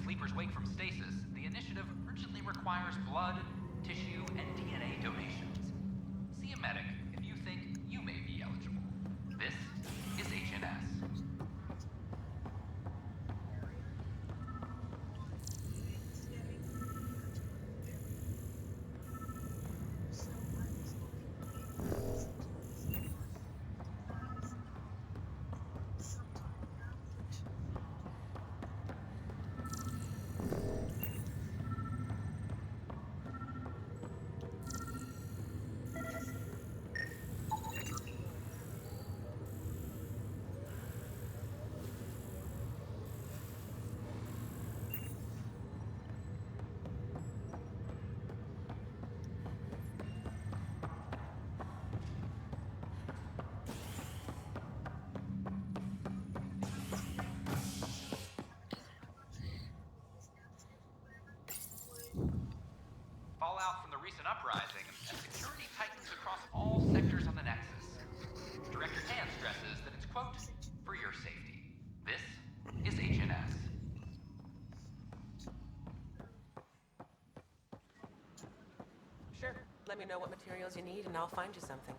sleepers wake from stasis, the initiative urgently requires blood, tissue, and DNA donations. See a medic if you think you may be eligible. This is HNS. Fallout from the recent uprising, and security tightens across all sectors on the Nexus. Director Tan stresses that it's, quote, for your safety. This is HNS. Sure. Let me know what materials you need and I'll find you something.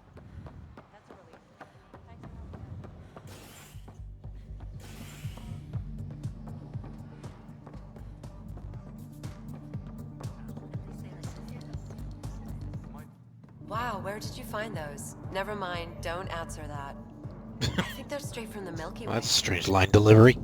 That's a relief. Thanks for helping Wow, where did you find those? Never mind, don't answer that. I think they're straight from the Milky Way. Well, that's a strange line delivery.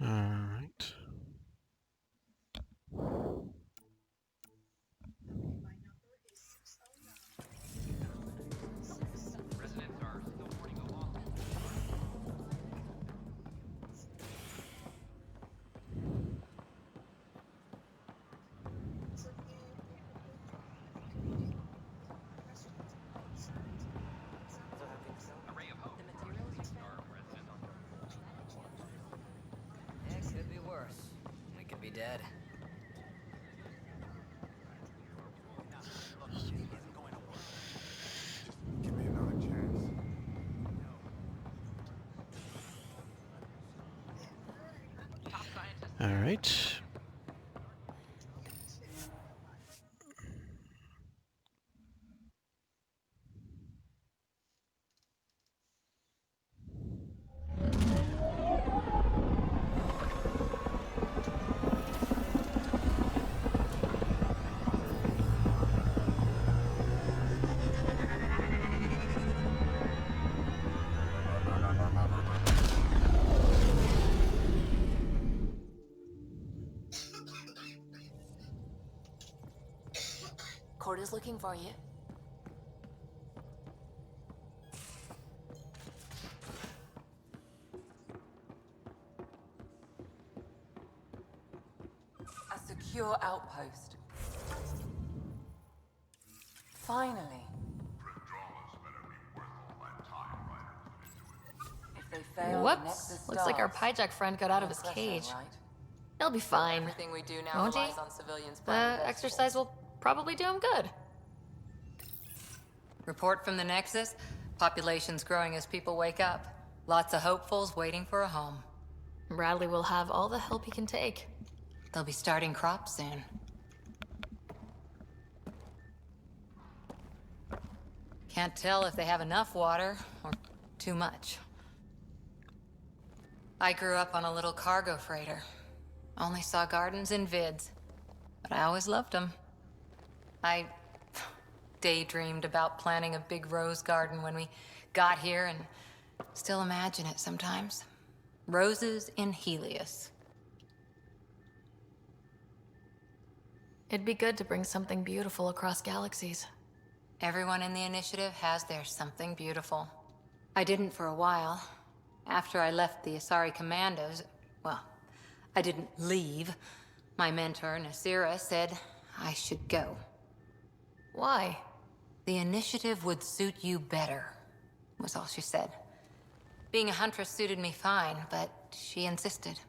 Alright. Residents are still mourning the loss. A ray of hope. It could be worse. We could be dead. Give me another chance. Alright. Corda's looking for you. A secure outpost. Finally. If they fail, the Nexus Whoops. Looks like our starts. Pyjack friend got out of his No pressure, cage. right? He'll be fine. Everything we do now Won't he? relies on civilians The planting vegetables. exercise will probably do him good. Report from the Nexus. Population's growing as people wake up. Lots of hopefuls waiting for a home. Bradley will have all the help he can take. They'll be starting crops soon. Can't tell if they have enough water or too much. I grew up on a little cargo freighter. Only saw gardens in vids, but I always loved them. I daydreamed about planting a big rose garden when we got here and still imagine it sometimes. Roses in Helios. It'd be good to bring something beautiful across galaxies. Everyone in the initiative has their something beautiful. I didn't for a while. After I left the Asari Commandos, well, I didn't leave. My mentor, Nasira, said I should go. Why? The initiative would suit you better, was all she said. Being a huntress suited me fine, but she insisted.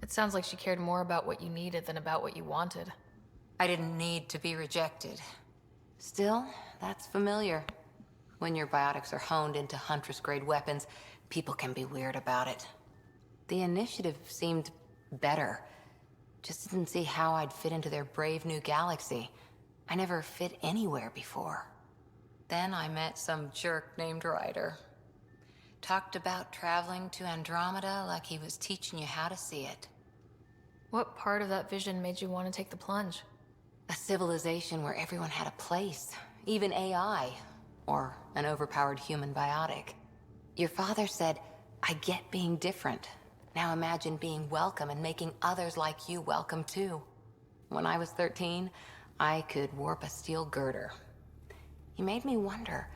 It sounds like she cared more about what you needed than about what you wanted. I didn't need to be rejected. Still, that's familiar. When your biotics are honed into Huntress-grade weapons, people can be weird about it. The initiative seemed better. Just didn't see how I'd fit into their brave new galaxy. I never fit anywhere before. Then I met some jerk named Ryder. Talked about traveling to Andromeda like he was teaching you how to see it. What part of that vision made you want to take the plunge? A civilization where everyone had a place, even AI, or an overpowered human biotic. Your father said, I get being different. Now imagine being welcome and making others like you welcome too. When I was 13, I could warp a steel girder. He made me wonder,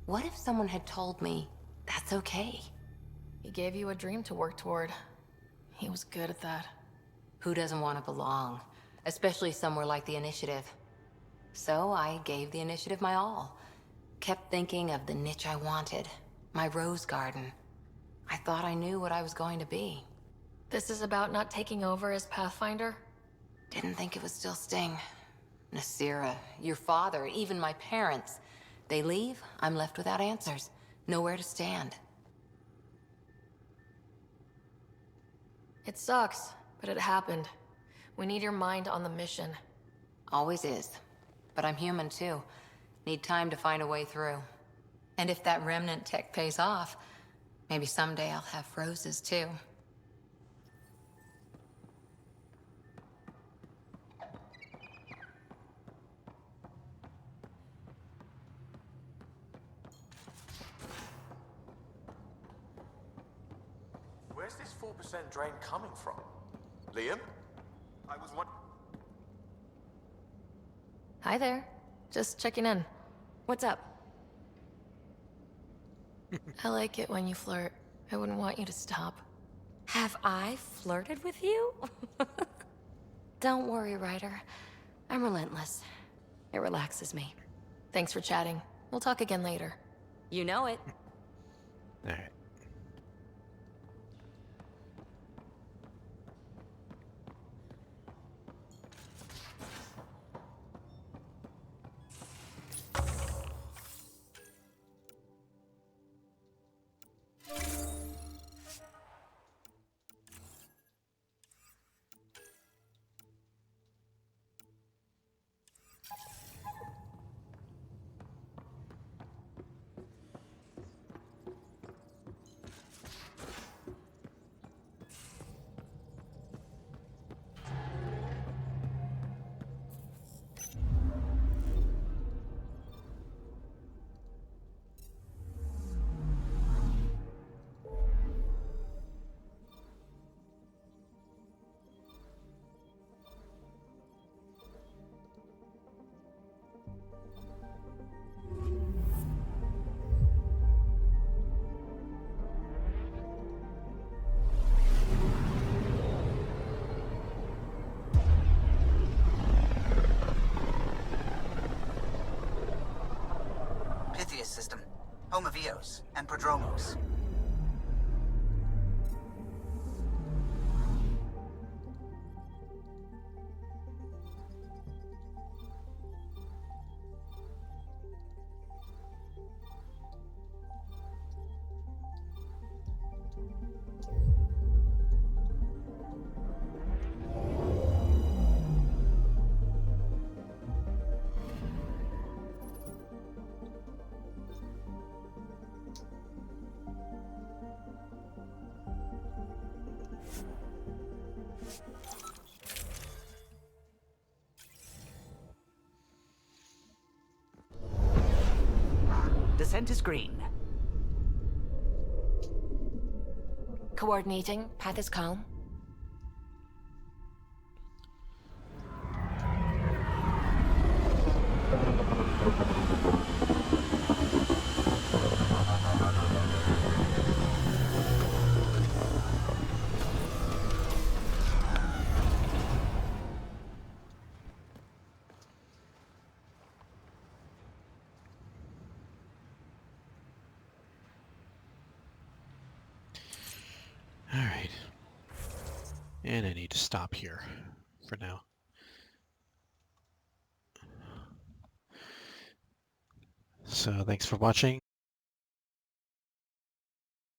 what if someone had told me that's okay? He gave you a dream to work toward. He was good at that. Who doesn't want to belong? Especially somewhere like the Initiative. So I gave the Initiative my all. Kept thinking of the niche I wanted. My rose garden. I thought I knew what I was going to be. This is about not taking over as Pathfinder? Didn't think it would still sting. Nasira, your father, even my parents. They leave, I'm left without answers. Nowhere to stand. It sucks, but it happened. We need your mind on the mission. Always is. But I'm human too. Need time to find a way through. And if that remnant tech pays off, maybe someday I'll have roses too. Where's this 4% drain coming from? Liam? I was wondering. Hi there. Just checking in. What's up? I like it when you flirt. I wouldn't want you to stop. Have I flirted with you? Don't worry, Ryder. I'm relentless. It relaxes me. Thanks for chatting. We'll talk again later. You know it. Alright. System, home of Eos and Prodromos. Descent is green. Coordinating. Path is calm. Alright. And I need to stop here for now. So thanks for watching.